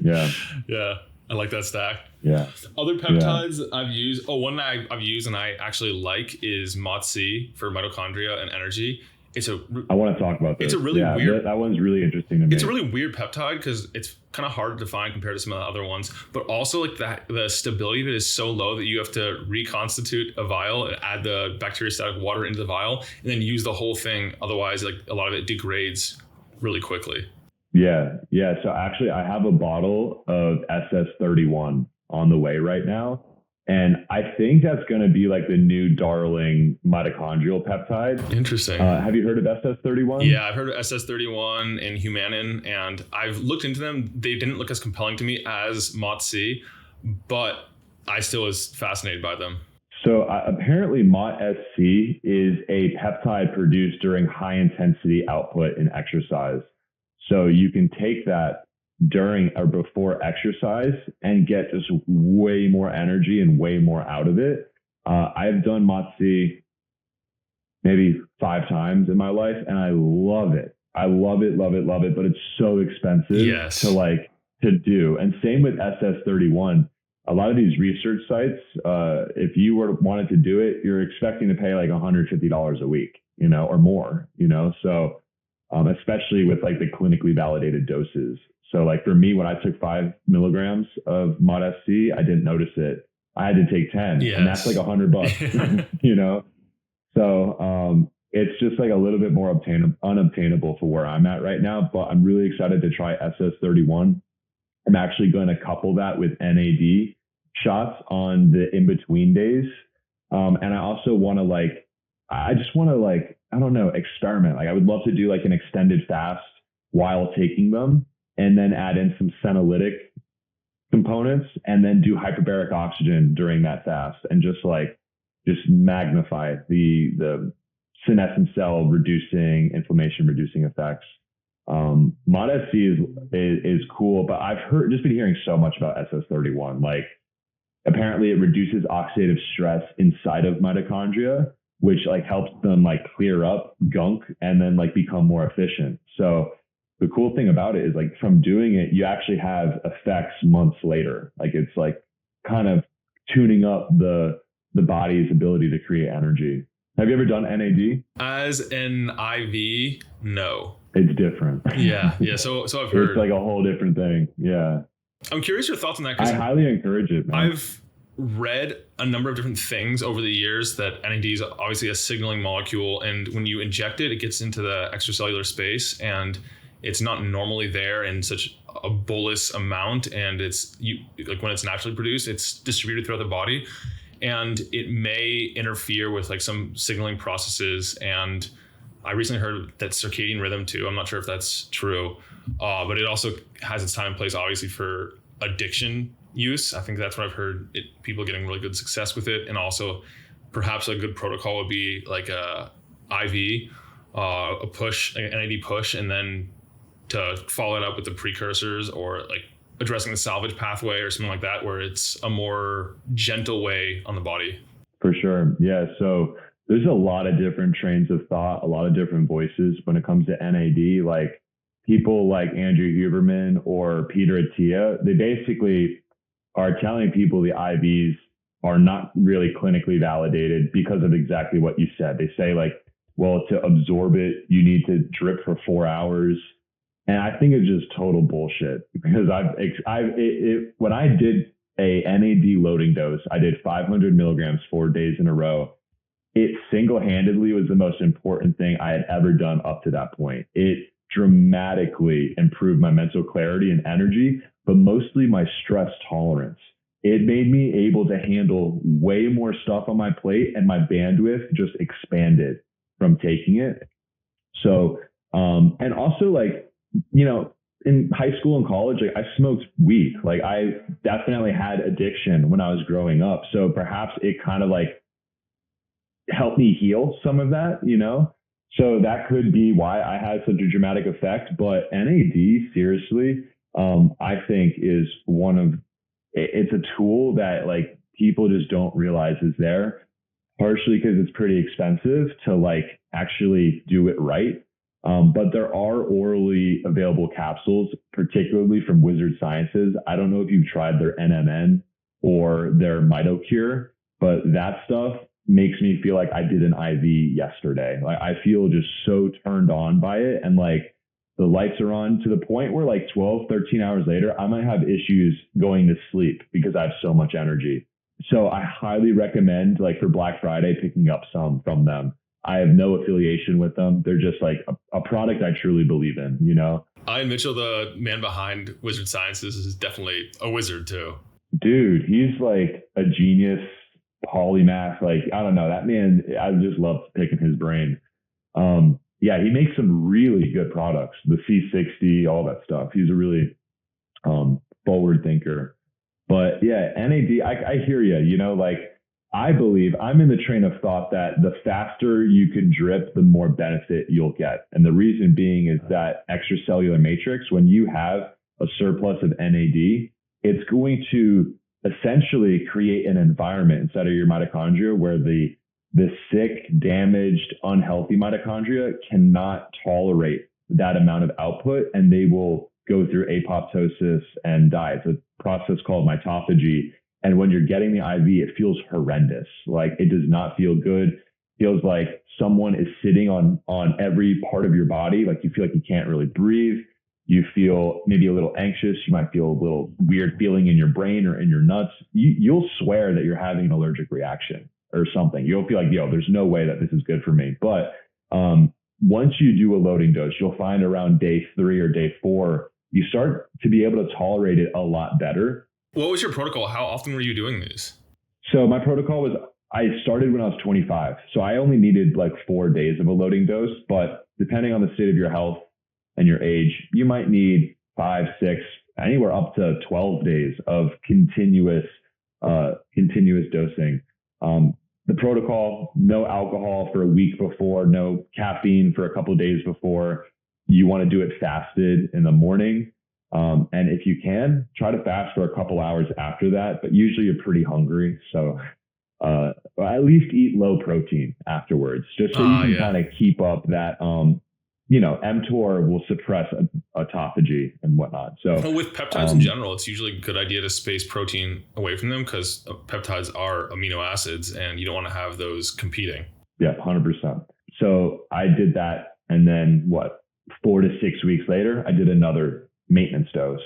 Yeah. Yeah. I like that stack. Yeah. Other peptides I've used. Oh, one that I've used and I actually like is MOTS-C for mitochondria and energy. I want to talk about this. It's a really weird. That one's really interesting to me. It's a really weird peptide because it's kind of hard to define compared to some of the other ones. But also like the stability of it is so low that you have to reconstitute a vial and add the bacteriostatic water into the vial and then use the whole thing. Otherwise, like a lot of it degrades really quickly. Yeah. So actually, I have a bottle of SS31 on the way right now. And I think that's going to be like the new darling mitochondrial peptide. Interesting. Have you heard of SS31? Yeah, I've heard of SS31 and Humanin, and I've looked into them. They didn't look as compelling to me as MOTS-C, but I still was fascinated by them. So apparently MOTS-C is a peptide produced during high intensity output in exercise. So you can take that during or before exercise and get just way more energy and way more out of it. I've done MOTS-C maybe 5 times in my life and I love it. I love it, but it's so expensive to do. And same with SS31. A lot of these research sites, if you wanted to do it, you're expecting to pay like $150 a week, or more, so especially with like the clinically validated doses. So like for me, when I took 5 milligrams of MOTS-C, I didn't notice it. I had to take 10 and that's like $100, So it's just like a little bit more unobtainable for where I'm at right now, but I'm really excited to try SS31. I'm actually going to couple that with NAD shots on the in-between days. And I also want to I don't know, experiment. Like I would love to do like an extended fast while taking them and then add in some senolytic components and then do hyperbaric oxygen during that fast and just magnify the senescent cell reducing, inflammation reducing effects. MOTS-C is cool, but I've been hearing so much about SS31. Like apparently it reduces oxidative stress inside of mitochondria, which like helps them like clear up gunk and then like become more efficient. So the cool thing about it is like from doing it, you actually have effects months later. Like it's like kind of tuning up the body's ability to create energy. Have you ever done NAD? As an IV, no. It's different. Yeah. So I've heard. It's like a whole different thing. Yeah. I'm curious your thoughts on that. I highly encourage it, man. I've read a number of different things over the years that NAD is obviously a signaling molecule. And when you inject it, it gets into the extracellular space and it's not normally there in such a bolus amount. And like when it's naturally produced, it's distributed throughout the body and it may interfere with like some signaling processes. And I recently heard that circadian rhythm too. I'm not sure if that's true, but it also has its time and place, obviously, for addiction use. I think that's what I've heard. People getting really good success with it, and also perhaps a good protocol would be like a IV, a push, like an NAD push, and then to follow it up with the precursors or like addressing the salvage pathway or something like that, where it's a more gentle way on the body. For sure, yeah. So there's a lot of different trains of thought, a lot of different voices when it comes to NAD. Like people like Andrew Huberman or Peter Attia, they basically are telling people the IVs are not really clinically validated because of exactly what you said. They say like, well, to absorb it, you need to drip for 4 hours. And I think it's just total bullshit because when I did a NAD loading dose, I did 500 milligrams 4 days in a row. It single-handedly was the most important thing I had ever done up to that point. It dramatically improved my mental clarity and energy, but mostly my stress tolerance. It made me able to handle way more stuff on my plate and my bandwidth just expanded from taking it. So, and also like, in high school and college, like I smoked weed. Like I definitely had addiction when I was growing up. So perhaps it kind of like helped me heal some of that, So that could be why I had such a dramatic effect. But NAD, seriously, I think is it's a tool that like people just don't realize is there, partially because it's pretty expensive to like actually do it right. But there are orally available capsules, particularly from Wizard Sciences. I don't know if you've tried their NMN or their Mitocure, but that stuff makes me feel like I did an IV yesterday. Like I feel just so turned on by it. And like the lights are on to the point where like 12, 13 hours later, I might have issues going to sleep because I have so much energy. So I highly recommend, like for Black Friday, picking up some from them. I have no affiliation with them. They're just like a product I truly believe in, you know? Ian Mitchell, the man behind Wizard Sciences, is definitely a wizard too. Dude, he's like a genius polymath. Like, I don't know, that man, I just love picking his brain. Yeah, he makes some really good products, the C60, all that stuff. He's a really forward thinker. But yeah, NAD, I hear you, you know, like I believe I'm in the train of thought that the faster you can drip, the more benefit you'll get. And the reason being is that extracellular matrix, when you have a surplus of NAD, it's going to essentially create an environment inside of your mitochondria where the sick, damaged, unhealthy mitochondria cannot tolerate that amount of output, and they will go through apoptosis and die. It's a process called mitophagy. And when you're getting the IV, it feels horrendous. Like it does not feel good. It feels like someone is sitting on every part of your body. Like you feel like you can't really breathe. You feel maybe a little anxious. You might feel a little weird feeling in your brain or in your nuts. You'll swear that you're having an allergic reaction or something. You'll feel like, yo, there's no way that this is good for me. But once you do a loading dose, you'll find around day 3 or day 4, you start to be able to tolerate it a lot better. What was your protocol? How often were you doing these? So my protocol was, I started when I was 25. So I only needed like 4 days of a loading dose, but depending on the state of your health and your age, you might need 5, 6, anywhere up to 12 days of continuous dosing. The protocol, no alcohol for a week before, no caffeine for a couple of days before. You want to do it fasted in the morning. And if you can, try to fast for a couple hours after that, but usually you're pretty hungry. So at least eat low protein afterwards, just so you can kind of keep up that, mTOR will suppress autophagy and whatnot. So with peptides in general, it's usually a good idea to space protein away from them because peptides are amino acids and you don't want to have those competing. Yeah, 100%. So I did that. And then 4 to 6 weeks later, I did another maintenance dose.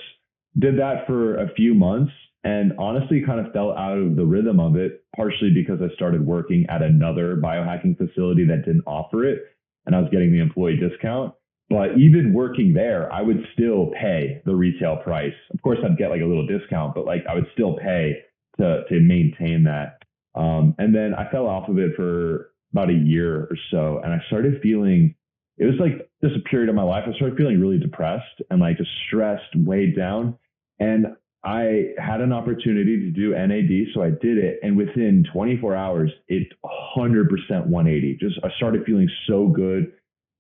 Did that for a few months and honestly kind of fell out of the rhythm of it, partially because I started working at another biohacking facility that didn't offer it. And I was getting the employee discount. But even working there, I would still pay the retail price. Of course, I'd get like a little discount, but like I would still pay to maintain that. And then I fell off of it for about a year or so. And I started feeling, it was like just a period of my life, I started feeling really depressed and like just stressed, weighed down. And I had an opportunity to do NAD, so I did it. And within 24 hours, it 100% 180. I started feeling so good.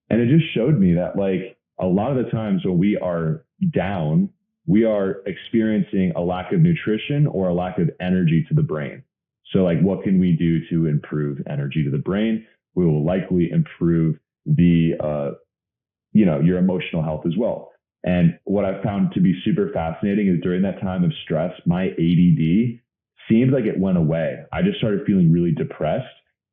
And it just showed me that like a lot of the times when we are down, we are experiencing a lack of nutrition or a lack of energy to the brain. So like, what can we do to improve energy to the brain? We will likely improve your emotional health as well. And what I found to be super fascinating is during that time of stress, my ADD seemed like it went away. I just started feeling really depressed.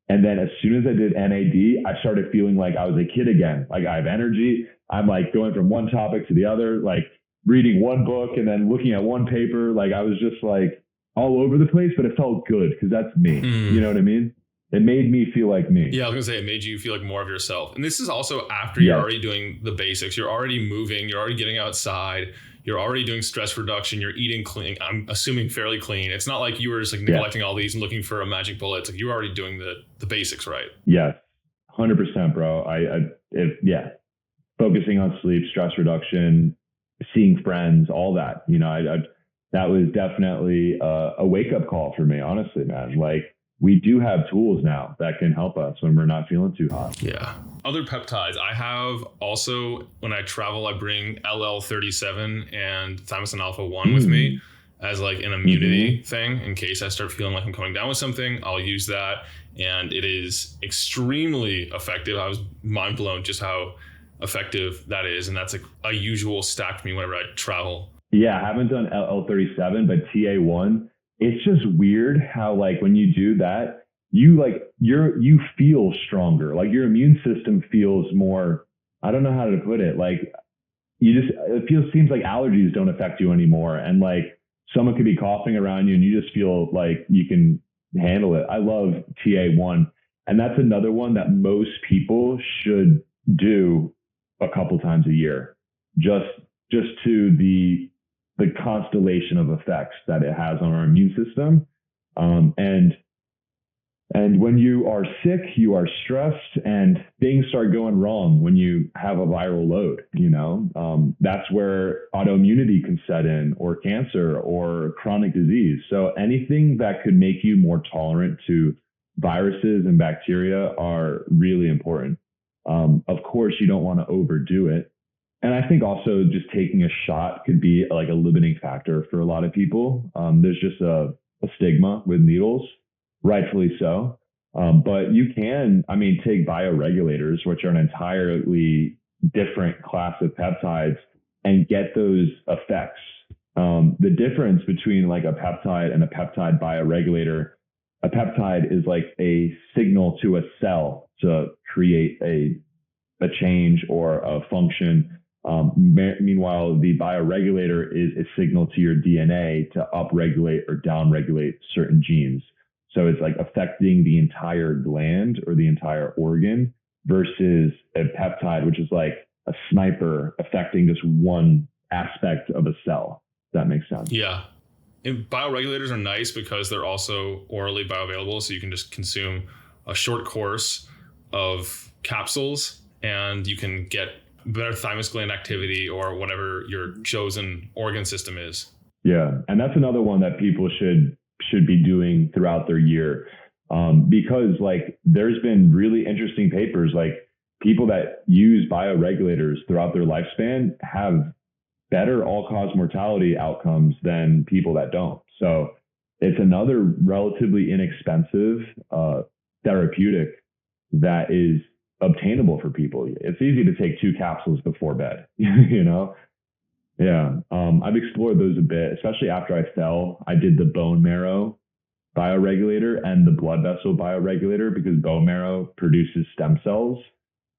And then as soon as I did NAD, I started feeling like I was a kid again. Like I have energy. I'm like going from one topic to the other, like reading one book and then looking at one paper. Like I was just like all over the place, but it felt good because that's me. You know what I mean? It made me feel like me. Yeah, I was going to say it made you feel like more of yourself. And this is also after you're already doing the basics. You're already moving. You're already getting outside. You're already doing stress reduction. You're eating clean. I'm assuming fairly clean. It's not like you were just like neglecting all these and looking for a magic bullet. It's like you're already doing the basics right. Yes, 100%, bro. Focusing on sleep, stress reduction, seeing friends, all that. That was definitely a wake up call for me, honestly, man. Like, we do have tools now that can help us when we're not feeling too hot. Yeah. Other peptides. I have also, when I travel, I bring LL37 and thymosin alpha 1 with me as like an immunity thing in case I start feeling like I'm coming down with something. I'll use that. And it is extremely effective. I was mind blown just how effective that is. And that's like a usual stack for me whenever I travel. Yeah, I haven't done L37, but TA1, it's just weird how like when you do that, you feel stronger. Like your immune system feels more, I don't know how to put it. Like seems like allergies don't affect you anymore. And like someone could be coughing around you and you just feel like you can handle it. I love TA1. And that's another one that most people should do a couple times a year, just to the constellation of effects that it has on our immune system. And when you are sick, you are stressed and things start going wrong when you have a viral load, that's where autoimmunity can set in, or cancer or chronic disease. So anything that could make you more tolerant to viruses and bacteria are really important. Of course, you don't want to overdo it. And I think also just taking a shot could be like a limiting factor for a lot of people. There's just a stigma with needles, rightfully so. But you can, take bioregulators, which are an entirely different class of peptides, and get those effects. The difference between like a peptide and a peptide bioregulator, a peptide is like a signal to a cell to create a change or a function. Meanwhile, the bioregulator is a signal to your DNA to upregulate or downregulate certain genes. So it's like affecting the entire gland or the entire organ, versus a peptide, which is like a sniper affecting just one aspect of a cell. If that makes sense. Yeah. And bioregulators are nice because they're also orally bioavailable. So you can just consume a short course of capsules and you can get better thymus gland activity or whatever your chosen organ system is. Yeah. And that's another one that people should be doing throughout their year. Because like there's been really interesting papers, like people that use bioregulators throughout their lifespan have better all-cause mortality outcomes than people that don't. So it's another relatively inexpensive therapeutic that is obtainable for people. It's easy to take 2 capsules before bed, Yeah. I've explored those a bit, especially after I fell. I did the bone marrow bioregulator and the blood vessel bioregulator because bone marrow produces stem cells.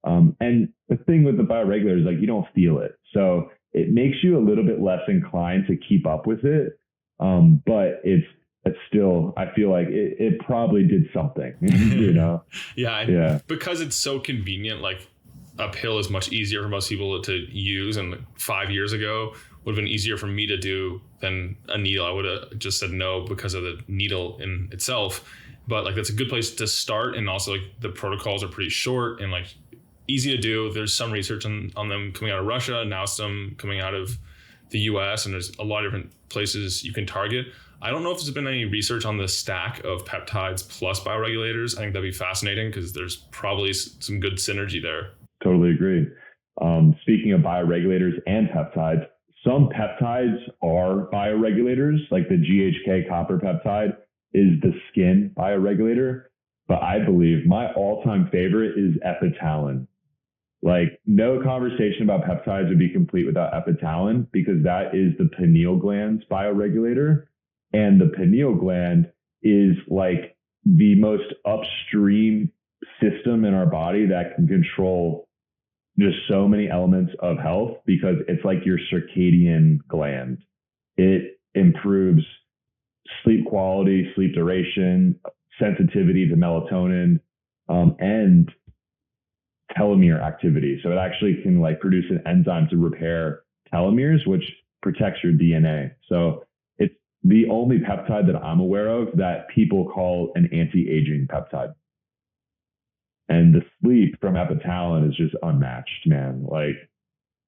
And the thing with the bioregulator is like you don't feel it. So it makes you a little bit less inclined to keep up with it. But it's still, I feel like it probably did something, Yeah. Because it's so convenient, like a pill is much easier for most people to use. And 5 years ago would have been easier for me to do than a needle. I would have just said no because of the needle in itself. But like that's a good place to start. And also like the protocols are pretty short and like easy to do. There's some research on them coming out of Russia, now some coming out of the US, and there's a lot of different places you can target. I don't know if there's been any research on the stack of peptides plus bioregulators. I think that'd be fascinating because there's probably some good synergy there. Totally agree. Speaking of bioregulators and peptides, some peptides are bioregulators, like the GHK copper peptide is the skin bioregulator. But I believe my all-time favorite is epitalin. Like no conversation about peptides would be complete without epitalin because that is the pineal gland's bioregulator. And the pineal gland is like the most upstream system in our body that can control just so many elements of health because it's like your circadian gland. It improves sleep quality, sleep duration, sensitivity to melatonin, and telomere activity. So it actually can like produce an enzyme to repair telomeres, which protects your DNA. So it's the only peptide that I'm aware of that people call an anti-aging peptide. And the sleep from epitalin is just unmatched, man. Like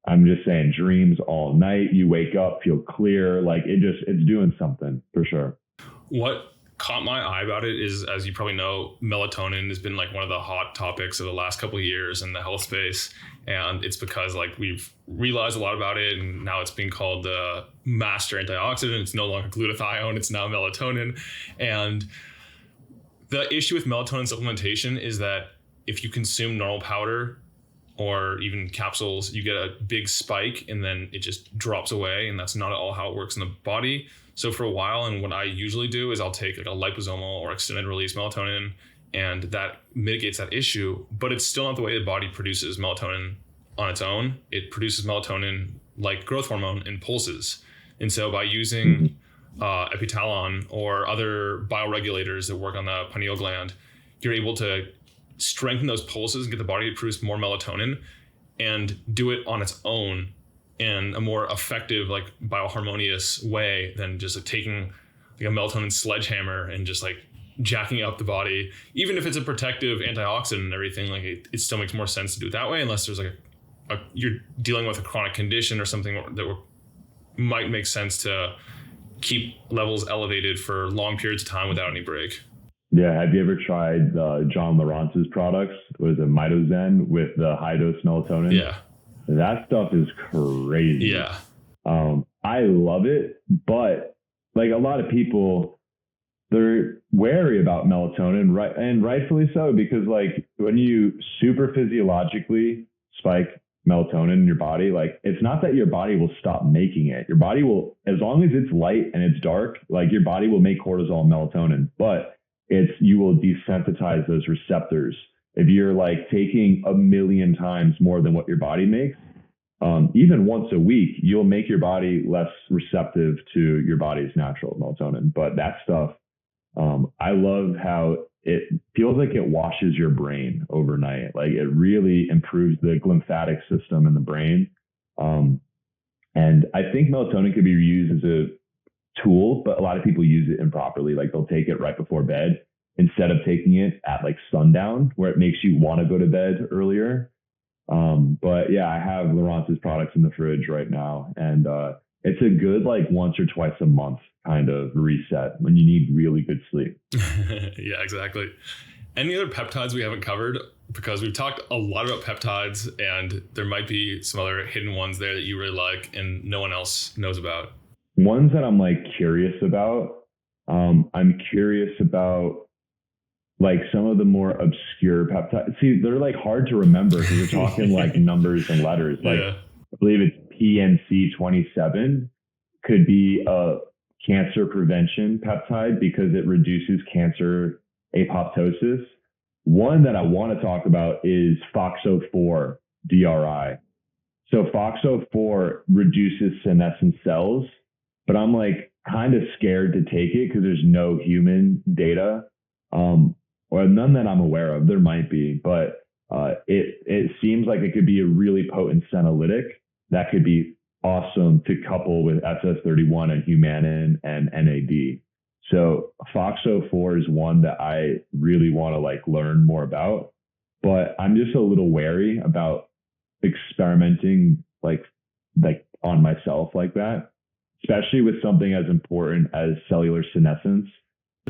I'm just saying, dreams all night. You wake up, feel clear. Like it's doing something for sure. What caught my eye about it is, as you probably know, melatonin has been like one of the hot topics of the last couple of years in the health space. And it's because like we've realized a lot about it and now it's being called the master antioxidant. It's no longer glutathione, it's now melatonin. And the issue with melatonin supplementation is that if you consume normal powder or even capsules, you get a big spike and then it just drops away. And that's not at all how it works in the body. So for a while, and what I usually do is I'll take like a liposomal or extended release melatonin, and that mitigates that issue, but it's still not the way the body produces melatonin on its own. It produces melatonin like growth hormone in pulses. And so by using epitalon or other bioregulators that work on the pineal gland, you're able to strengthen those pulses and get the body to produce more melatonin and do it on its own in a more effective, like bioharmonious way than just like taking like a melatonin sledgehammer and just like jacking up the body. Even if it's a protective antioxidant and everything, like it still makes more sense to do it that way, unless there's like you're dealing with a chronic condition or something that might make sense to keep levels elevated for long periods of time without any break. Yeah. Have you ever tried John Lawrence's products? What is it, Mitozen with the high dose melatonin? Yeah. That stuff is crazy. Yeah. I love it, but like a lot of people, they're wary about melatonin, right? And rightfully so, because like when you super physiologically spike melatonin in your body, like it's not that your body will stop making it. Your body will, as long as it's light and it's dark, like your body will make cortisol and melatonin, but you will desensitize those receptors. If you're like taking 1,000,000 times more than what your body makes, even once a week, you'll make your body less receptive to your body's natural melatonin. But that stuff, I love how it feels like it washes your brain overnight. Like it really improves the lymphatic system in the brain. And I think melatonin could be used as a tool, but a lot of people use it improperly. Like they'll take it right before bed instead of taking it at like sundown, where it makes you want to go to bed earlier. But yeah, I have Lawrence's products in the fridge right now, and it's a good like once or twice a month kind of reset when you need really good sleep. Yeah, exactly. Any other peptides we haven't covered? Because we've talked a lot about peptides, and there might be some other hidden ones there that you really like and no one else knows about. Ones that I'm like curious about. I'm curious about like some of the more obscure peptides. See, they're like hard to remember because you're talking like numbers and letters. Like yeah. I believe it's PNC 27 could be a cancer prevention peptide because it reduces cancer apoptosis. One that I want to talk about is FOXO4 DRI. So FOXO4 reduces senescent cells, but I'm like kind of scared to take it because there's no human data, or none that I'm aware of. There might be, but it seems like it could be a really potent senolytic that could be awesome to couple with SS31 and humanin and NAD. So FOXO4 is one that I really want to like learn more about, but I'm just a little wary about experimenting like on myself like that, especially with something as important as cellular senescence.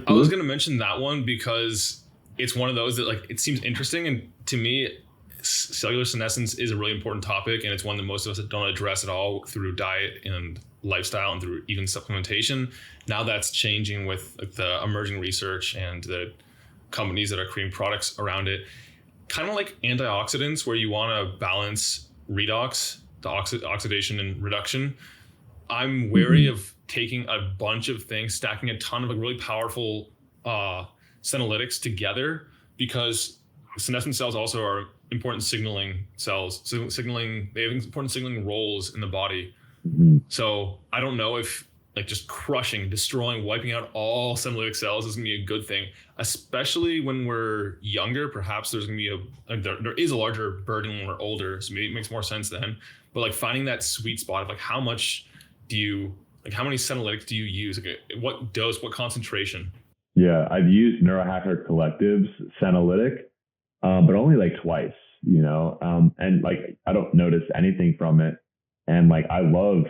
I was going to mention that one because it's one of those that like, it seems interesting. And to me, cellular senescence is a really important topic. And it's one that most of us don't address at all through diet and lifestyle and through even supplementation. Now that's changing with like, the emerging research and the companies that are creating products around it. Kind of like antioxidants, where you want to balance redox, the oxidation and reduction. I'm wary of taking a bunch of things, stacking a ton of like really powerful senolytics together, because senescent cells also are important signaling cells. So they have important signaling roles in the body. So I don't know if like just crushing, destroying, wiping out all senolytic cells is gonna be a good thing, especially when we're younger. Perhaps there's gonna be there is a larger burden when we're older, so maybe it makes more sense then. But like finding that sweet spot of like how many senolytics do you use? Like what dose, what concentration? Yeah, I've used Neurohacker Collective's senolytic, but only like twice, and like I don't notice anything from it. And like I love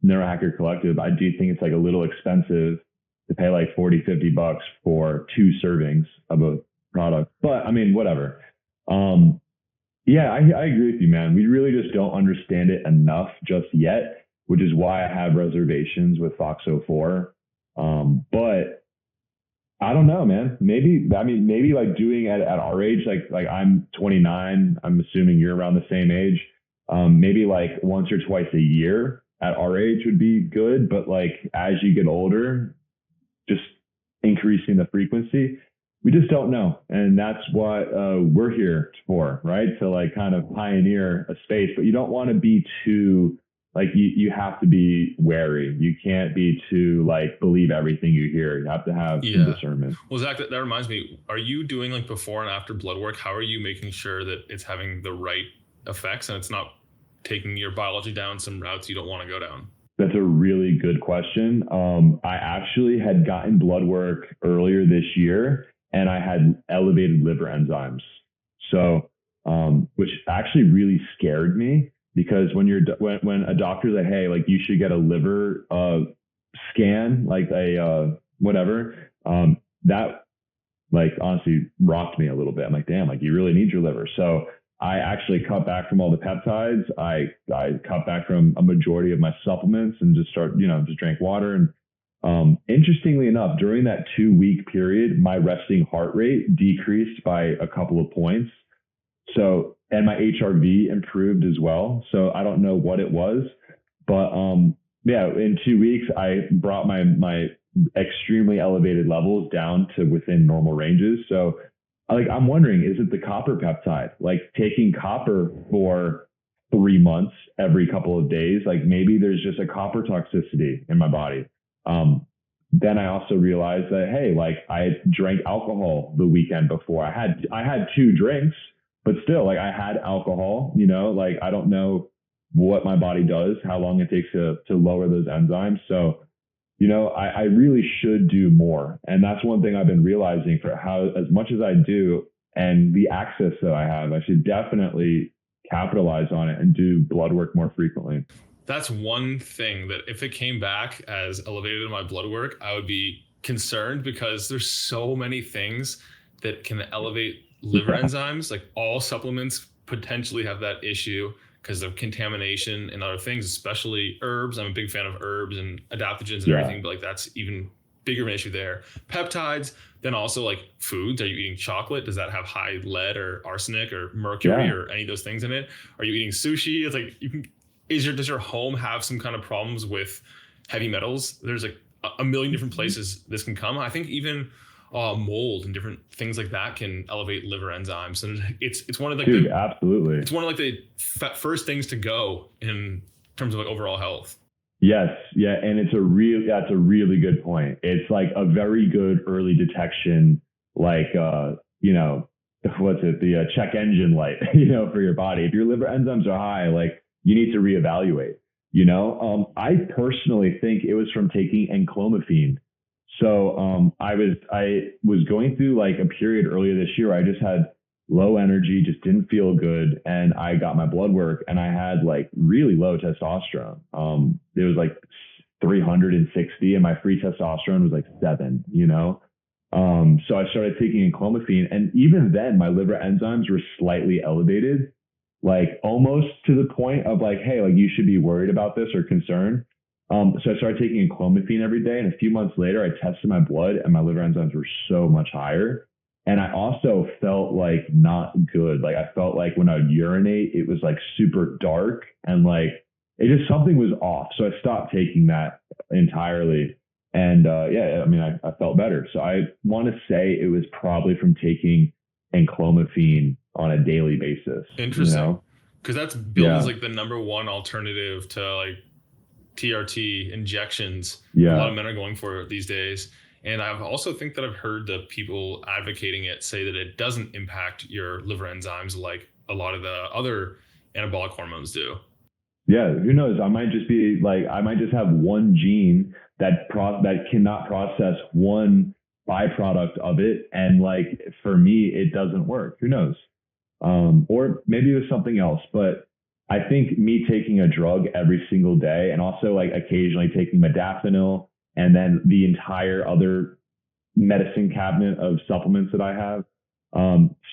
Neurohacker Collective. I do think it's like a little expensive to pay like $40-$50 for 2 servings of a product, but I mean, whatever. Yeah, I agree with you, man. We really just don't understand it enough just yet, which is why I have reservations with FOXO4. But I don't know, man. Maybe like doing at our age, like I'm 29. I'm assuming you're around the same age. Maybe like once or twice a year at our age would be good. But like as you get older, just increasing the frequency, we just don't know. And that's what we're here for, right? To like kind of pioneer a space, but you don't want to be too, like you have to be wary. You can't be too like believe everything you hear. You have to have some discernment. Well, Zach, that reminds me, are you doing like before and after blood work? How are you making sure that it's having the right effects and it's not taking your biology down some routes you don't want to go down? That's a really good question. I actually had gotten blood work earlier this year and I had elevated liver enzymes. So, which actually really scared me because when a doctor's like, hey, like you should get a liver scan, like a whatever, that like honestly rocked me a little bit. I'm like, damn, like you really need your liver. So I actually cut back from all the peptides. I cut back from a majority of my supplements and just just drank water. And interestingly enough, during that 2-week period, my resting heart rate decreased by a couple of points. So, and my HRV improved as well. So I don't know what it was, but yeah, in 2 weeks, I brought my extremely elevated levels down to within normal ranges. So like, I'm wondering, is it the copper peptide? Like taking copper for 3 months every couple of days, like maybe there's just a copper toxicity in my body. Then I also realized that, hey, like I drank alcohol the weekend before. I had 2 drinks, but still like I had alcohol, like I don't know what my body does, how long it takes to lower those enzymes. So, I really should do more. And that's one thing I've been realizing for how, as much as I do and the access that I have, I should definitely capitalize on it and do blood work more frequently. That's one thing that if it came back as elevated in my blood work, I would be concerned because there's so many things that can elevate liver enzymes. Like all supplements potentially have that issue because of contamination and other things, especially herbs. I'm a big fan of herbs and adaptogens and everything, but like that's even bigger of an issue there. Peptides, then also like foods. Are you eating chocolate? Does that have high lead or arsenic or mercury or any of those things in it? Are you eating sushi? It's like does your home have some kind of problems with heavy metals? There's like a million different places this can come. I think even mold and different things like that can elevate liver enzymes, and it's one of like absolutely. It's one of like the first things to go in terms of like overall health. Yes, yeah, and that's a really good point. It's like a very good early detection, like what's it, the check engine light, for your body. If your liver enzymes are high, like you need to reevaluate. I personally think it was from taking enclomiphene. So I was going through like a period earlier this year where I just had low energy, just didn't feel good. And I got my blood work and I had like really low testosterone. It was like 360 and my free testosterone was like 7, So I started taking enclomiphene and even then my liver enzymes were slightly elevated, like almost to the point of like, hey, like you should be worried about this or concerned. So I started taking enclomiphene every day. And a few months later, I tested my blood and my liver enzymes were so much higher. And I also felt like not good. Like I felt like when I would urinate, it was like super dark and like something was off. So I stopped taking that entirely. And I felt better. So I want to say it was probably from taking enclomiphene on a daily basis. Interesting. Because that's billed as like the number one alternative to like TRT injections. A lot of men are going for it these days. And I also think that I've heard the people advocating it say that it doesn't impact your liver enzymes like a lot of the other anabolic hormones do. Yeah, who knows? I might just have one gene that cannot process one byproduct of it. And like, for me, it doesn't work. Who knows? Or maybe it was something else, but I think me taking a drug every single day and also like occasionally taking modafinil and then the entire other medicine cabinet of supplements that I have,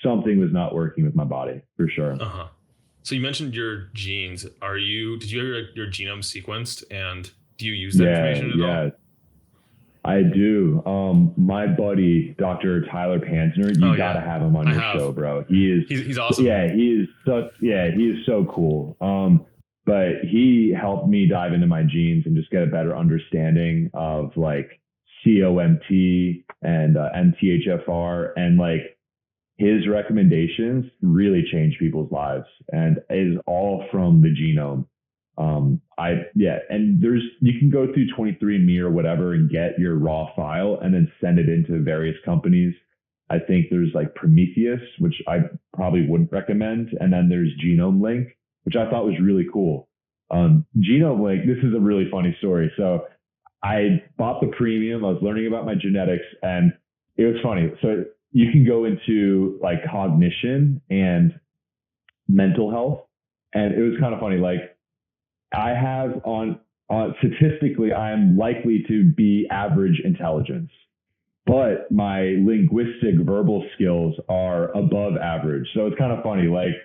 something was not working with my body for sure. So you mentioned your genes. Did you have your genome sequenced and do you use that information at all? I do. My buddy, Dr. Tyler Pansner, you gotta have him on your show, bro. He's awesome. Yeah, he is so cool. But he helped me dive into my genes and just get a better understanding of like COMT and MTHFR, and like his recommendations really change people's lives, and is all from the genome. And you can go through 23andMe or whatever and get your raw file and then send it into various companies. I think there's like Prometheus, which I probably wouldn't recommend. And then there's Genome Link, which I thought was really cool. Genome Link, this is a really funny story. So I bought the premium. I was learning about my genetics, and it was funny. So you can go into like cognition and mental health. And it was kind of funny. Like, I have statistically, I am likely to be average intelligence, but my linguistic verbal skills are above average. So it's kind of funny. Like,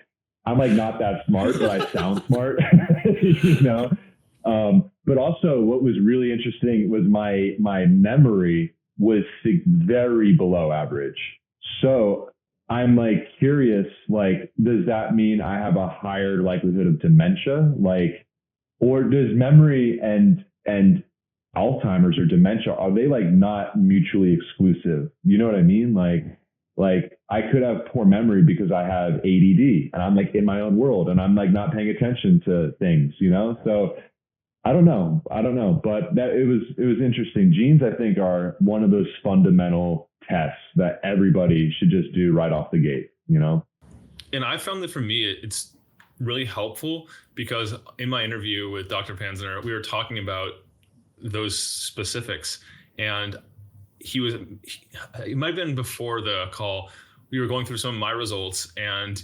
I'm like not that smart, but I sound smart, you know? But also what was really interesting was my memory was very below average. So I'm like curious, like, does that mean I have a higher likelihood of dementia? Like, or does memory and Alzheimer's or dementia, are they like not mutually exclusive? You know what I mean? Like I could have poor memory because I have ADD and I'm like in my own world and I'm like not paying attention to things, you know? So I don't know, but that it was interesting. Genes, I think, are one of those fundamental tests that everybody should just do right off the gate, you know? And I found that for me, it's really helpful because in my interview with Dr. Pansner, we were talking about those specifics, and it might have been before the call, we were going through some of my results, and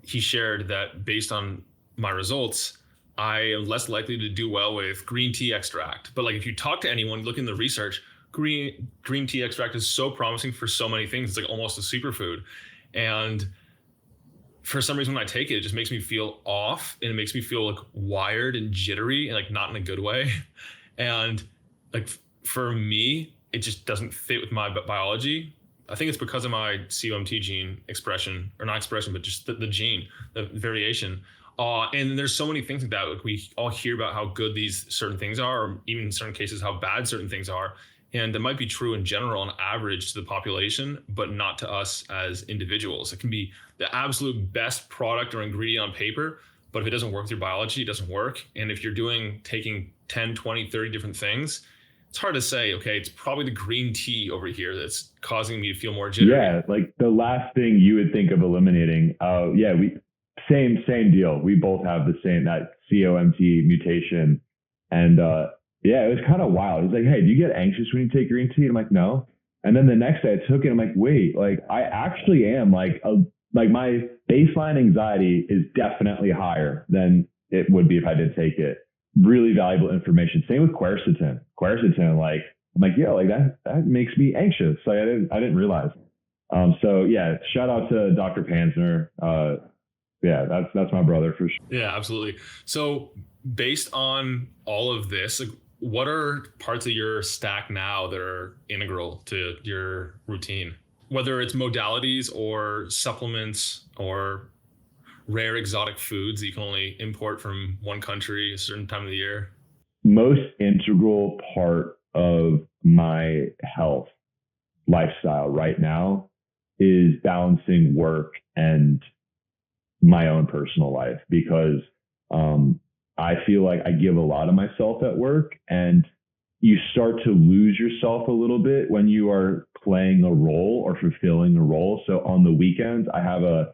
he shared that based on my results, I am less likely to do well with green tea extract. But like, if you talk to anyone, look in the research, green tea extract is so promising for so many things. It's like almost a superfood. And for some reason, when I take it, it just makes me feel off, and it makes me feel like wired and jittery, and like not in a good way. And like for me, it just doesn't fit with my biology. I think it's because of my COMT gene expression, or not expression, but just the gene, the variation. And there's so many things like that. Like, we all hear about how good these certain things are, or even in certain cases, how bad certain things are. And that might be true in general, on average to the population, but not to us as individuals. It can be the absolute best product or ingredient on paper, but if it doesn't work with your biology, it doesn't work. And if you're taking 10, 20, 30 different things, it's hard to say, okay, it's probably the green tea over here that's causing me to feel more jittery. Yeah, like the last thing you would think of eliminating. Same deal. We both have the same, that COMT mutation. And yeah, it was kind of wild. He's like, hey, do you get anxious when you take green tea? And I'm like, no. And then the next day I took it. I'm like, wait, like I actually am like my baseline anxiety is definitely higher than it would be if I did take it. Really valuable information. Same with quercetin. Like, I'm like, yeah, like that makes me anxious. Like I didn't realize. So yeah, shout out to Dr. Pansner. Yeah, that's my brother for sure. Yeah, absolutely. So based on all of this, like, what are parts of your stack now that are integral to your routine? Whether it's modalities or supplements or rare exotic foods that you can only import from one country a certain time of the year? Most integral part of my health lifestyle right now is balancing work and my own personal life, because I feel like I give a lot of myself at work, and you start to lose yourself a little bit when you are playing a role or fulfilling a role. So on the weekends, I have a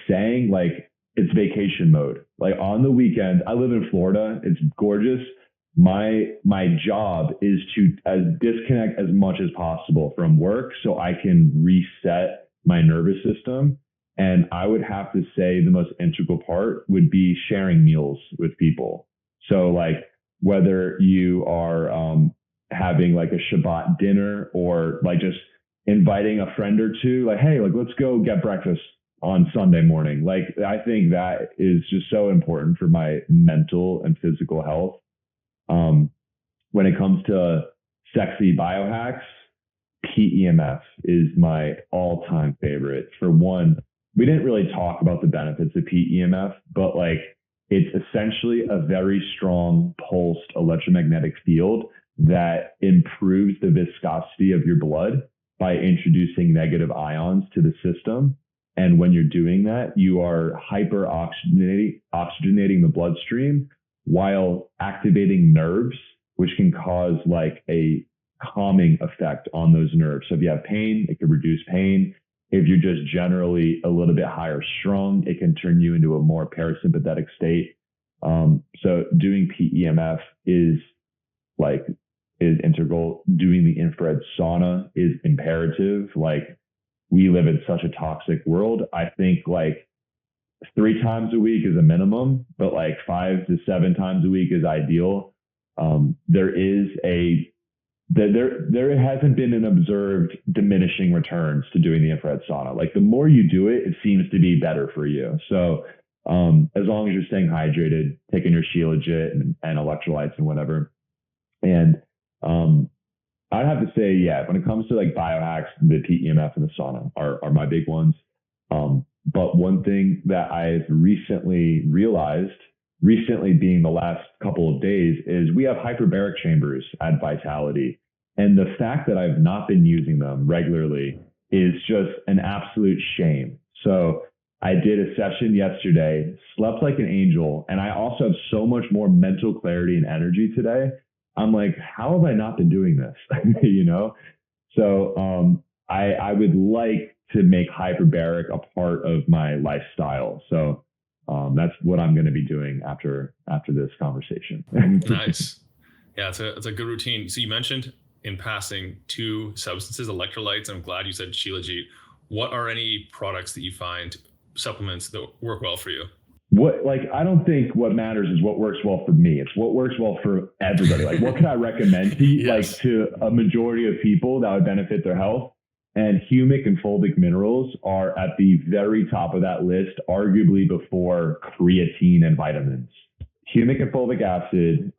saying, like, it's vacation mode. Like on the weekend, I live in Florida. It's gorgeous. My job is to disconnect as much as possible from work so I can reset my nervous system. And I would have to say the most integral part would be sharing meals with people. So like whether you are having like a Shabbat dinner, or like just inviting a friend or two, like, hey, like let's go get breakfast on Sunday morning. Like I think that is just so important for my mental and physical health. When it comes to sexy biohacks, PEMF is my all-time favorite. For one, we didn't really talk about the benefits of PEMF, but like it's essentially a very strong pulsed electromagnetic field that improves the viscosity of your blood by introducing negative ions to the system. And when you're doing that, you are oxygenating the bloodstream while activating nerves, which can cause like a calming effect on those nerves. So if you have pain, it can reduce pain. If you're just generally a little bit higher strung, it can turn you into a more parasympathetic state. So doing PEMF is integral. Doing the infrared sauna is imperative. Like, we live in such a toxic world. I think like 3 times a week is a minimum, but like 5 to 7 times a week is ideal. There hasn't been an observed diminishing returns to doing the infrared sauna. Like, the more you do it, it seems to be better for you. So as long as you're staying hydrated, taking your Shilajit and electrolytes and whatever. And I'd have to say, yeah, when it comes to like biohacks, the PEMF and the sauna are my big ones. But one thing that I've recently realized, being the last couple of days, is we have hyperbaric chambers at Vitality. And the fact that I've not been using them regularly is just an absolute shame. So I did a session yesterday, slept like an angel, and I also have so much more mental clarity and energy today. I'm like, how have I not been doing this? You know? So I would like to make hyperbaric a part of my lifestyle. So that's what I'm going to be doing after this conversation. Nice. Yeah, it's a good routine. So you mentioned in passing 2 substances, electrolytes. I'm glad you said Shilajit. What are any products that you find, supplements, that work well for you? I don't think what matters is what works well for me. It's what works well for everybody. Like, what can I recommend to you, Yes. like to a majority of people that would benefit their health? And humic and fulvic minerals are at the very top of that list, arguably before creatine and vitamins. Humic and fulvic acid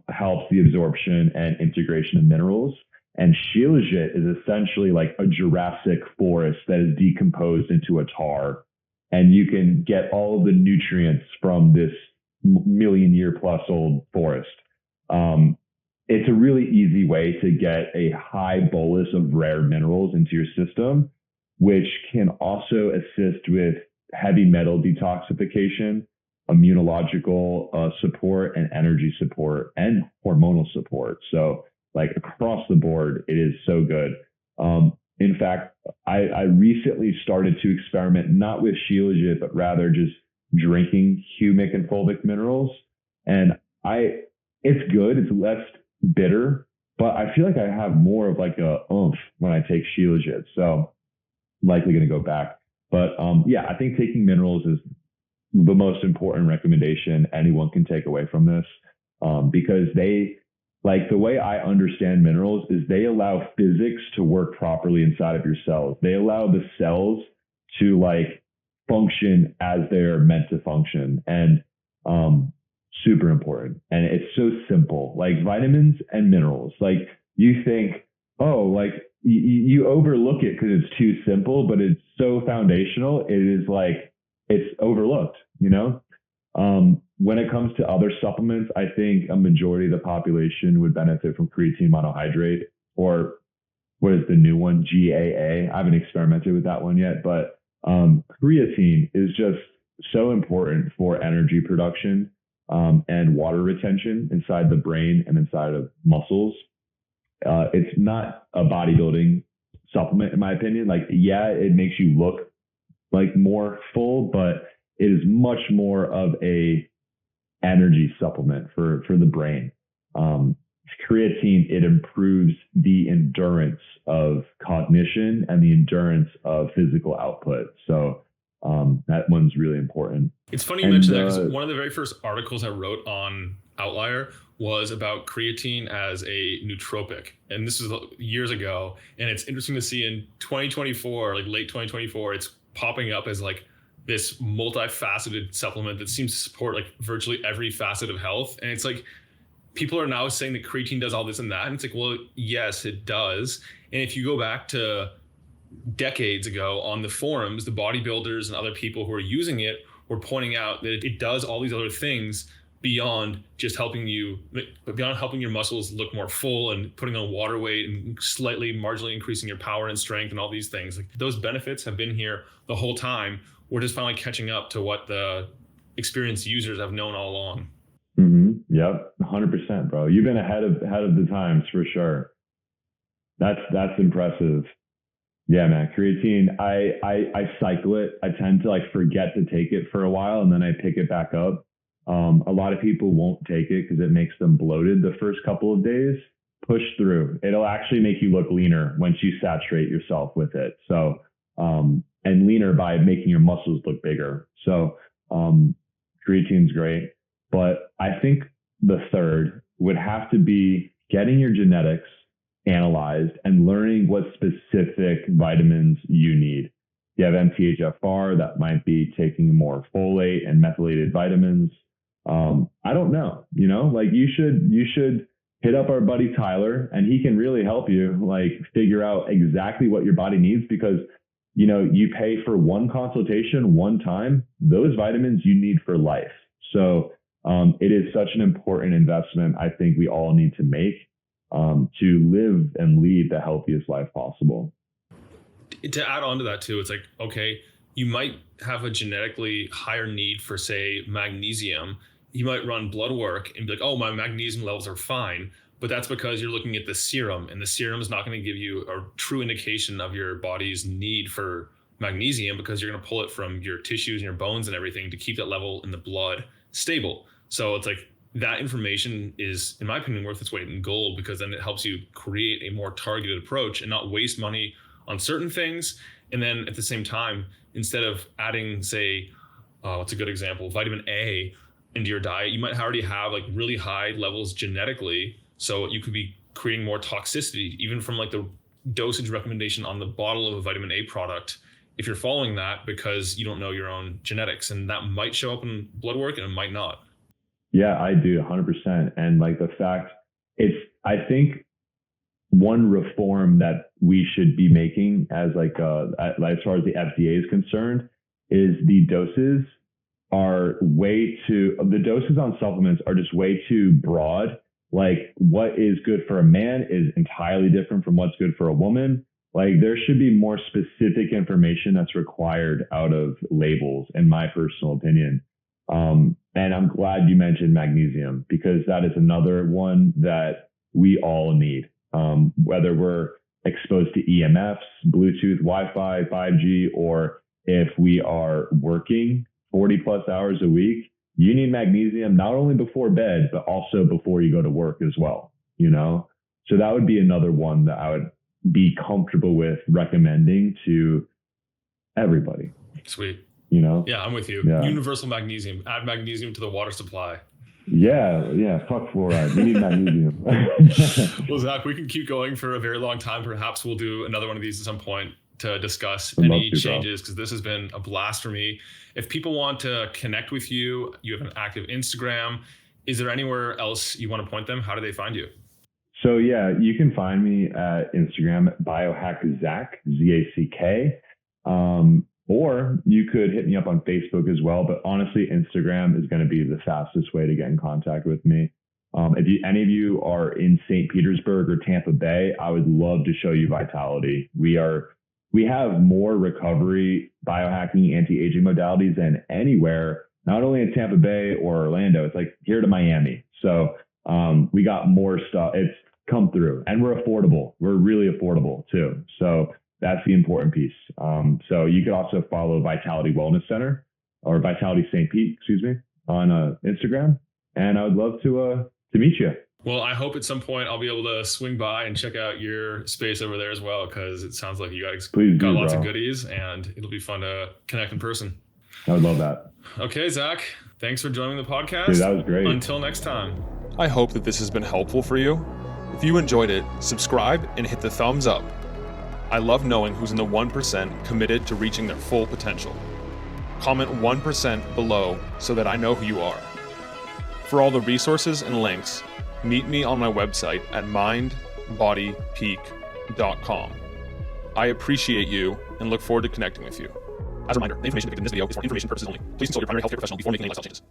helps the absorption and integration of minerals. And Shilajit is essentially like a Jurassic forest that is decomposed into a tar. And you can get all of the nutrients from this million-year-plus old forest. It's a really easy way to get a high bolus of rare minerals into your system, which can also assist with heavy metal detoxification, immunological support, and energy support, and hormonal support. So like across the board, it is so good. In fact, I recently started to experiment not with Shilajit, but rather just drinking humic and fulvic minerals. And it's good. It's less bitter, but I feel like I have more of like a oomph when I take Shilajit. So I'm likely going to go back. But yeah, I think taking minerals is the most important recommendation anyone can take away from this, because like the way I understand minerals is they allow physics to work properly inside of your cells. They allow the cells to like function as they're meant to function, and super important. And it's so simple, like vitamins and minerals. Like, you think, oh, like you overlook it because it's too simple, but it's so foundational. It is like, it's overlooked, you know? When it comes to other supplements, I think a majority of the population would benefit from creatine monohydrate, or what is the new one? GAA. I haven't experimented with that one yet, but creatine is just so important for energy production and water retention inside the brain and inside of muscles. It's not a bodybuilding supplement, in my opinion. Like, yeah, it makes you look like more full, but it is much more of a energy supplement for the brain. Creatine, it improves the endurance of cognition and the endurance of physical output. So that one's really important. It's funny you mentioned that, because one of the very first articles I wrote on Outlier was about creatine as a nootropic. And this was years ago. And it's interesting to see in 2024, like late 2024, it's popping up as like this multifaceted supplement that seems to support like virtually every facet of health. And it's like, people are now saying that creatine does all this and that. And it's like, well, yes, it does. And if you go back to decades ago on the forums, the bodybuilders and other people who are using it were pointing out that it does all these other things beyond just helping you, beyond helping your muscles look more full and putting on water weight and slightly marginally increasing your power and strength and all these things. Like, those benefits have been here the whole time. We're just finally catching up to what the experienced users have known all along. Mm-hmm. Yep. 100%, bro. You've been ahead of the times for sure. That's impressive. Yeah, man. Creatine, I cycle it. I tend to forget to take it for a while and then I pick it back up. A lot of people won't take it because it makes them bloated the first couple of days. Push through. It'll actually make you look leaner once you saturate yourself with it. So, and leaner by making your muscles look bigger. So, creatine's great. But I think the third would have to be getting your genetics analyzed and learning what specific vitamins you need. You have MTHFR, that might be taking more folate and methylated vitamins. I don't know, you should hit up our buddy Tyler and he can really help you figure out exactly what your body needs, because, you pay for one consultation one time, those vitamins you need for life. So, it is such an important investment I think we all need to make, to live and lead the healthiest life possible. To add on to that too, it's like, okay, you might have a genetically higher need for, say, magnesium. You might run blood work and be like, oh, my magnesium levels are fine. But that's because you're looking at the serum, and the serum is not going to give you a true indication of your body's need for magnesium, because you're going to pull it from your tissues and your bones and everything to keep that level in the blood stable. So it's like, that information is, in my opinion, worth its weight in gold, because then it helps you create a more targeted approach and not waste money on certain things. And then at the same time, instead of adding, say, what's a good example, vitamin A into your diet, you might already have really high levels genetically. So you could be creating more toxicity, even from the dosage recommendation on the bottle of a vitamin A product, if you're following that, because you don't know your own genetics. And that might show up in blood work and it might not. Yeah, I do 100%. And the fact I think one reform that we should be making as far as the FDA is concerned is the doses on supplements are just way too broad. What is good for a man is entirely different from what's good for a woman. There should be more specific information that's required out of labels, in my personal opinion. And I'm glad you mentioned magnesium, because that is another one that we all need. Whether we're exposed to EMFs, Bluetooth, Wi-Fi, 5G, or if we are working 40 plus hours a week, you need magnesium not only before bed, but also before you go to work as well, So that would be another one that I would be comfortable with recommending to everybody. Sweet. Yeah, I'm with you. Yeah. Universal magnesium. Add magnesium to the water supply. Yeah. Fuck fluoride. We need magnesium. Well, Zach, we can keep going for a very long time. Perhaps we'll do another one of these at some point to discuss any changes, because this has been a blast for me. If people want to connect with you, you have an active Instagram. Is there anywhere else you want to point them? How do they find you? So yeah, you can find me at Instagram, biohackzack, ZACK. Or you could hit me up on Facebook as well. But honestly, Instagram is going to be the fastest way to get in contact with me. If any of you are in St. Petersburg or Tampa Bay, I would love to show you Vitality. We have more recovery, biohacking, anti-aging modalities than anywhere, not only in Tampa Bay or Orlando. It's here to Miami. So we got more stuff. It's come through, and we're affordable. We're really affordable too. So that's the important piece. So you could also follow Vitality Wellness Center, or Vitality St. Pete, on Instagram. And I would love to meet you. Well, I hope at some point I'll be able to swing by and check out your space over there as well, because it sounds like you guys got lots of goodies, and it'll be fun to connect in person. I would love that. Okay, Zach, thanks for joining the podcast. Dude, that was great. Until next time. I hope that this has been helpful for you. If you enjoyed it, subscribe and hit the thumbs up. I love knowing who's in the 1% committed to reaching their full potential. Comment 1% below so that I know who you are. For all the resources and links, meet me on my website at mindbodypeak.com. I appreciate you and look forward to connecting with you. As a reminder, the information depicted in this video is for information purposes only. Please consult your primary healthcare professional before making any lifestyle changes.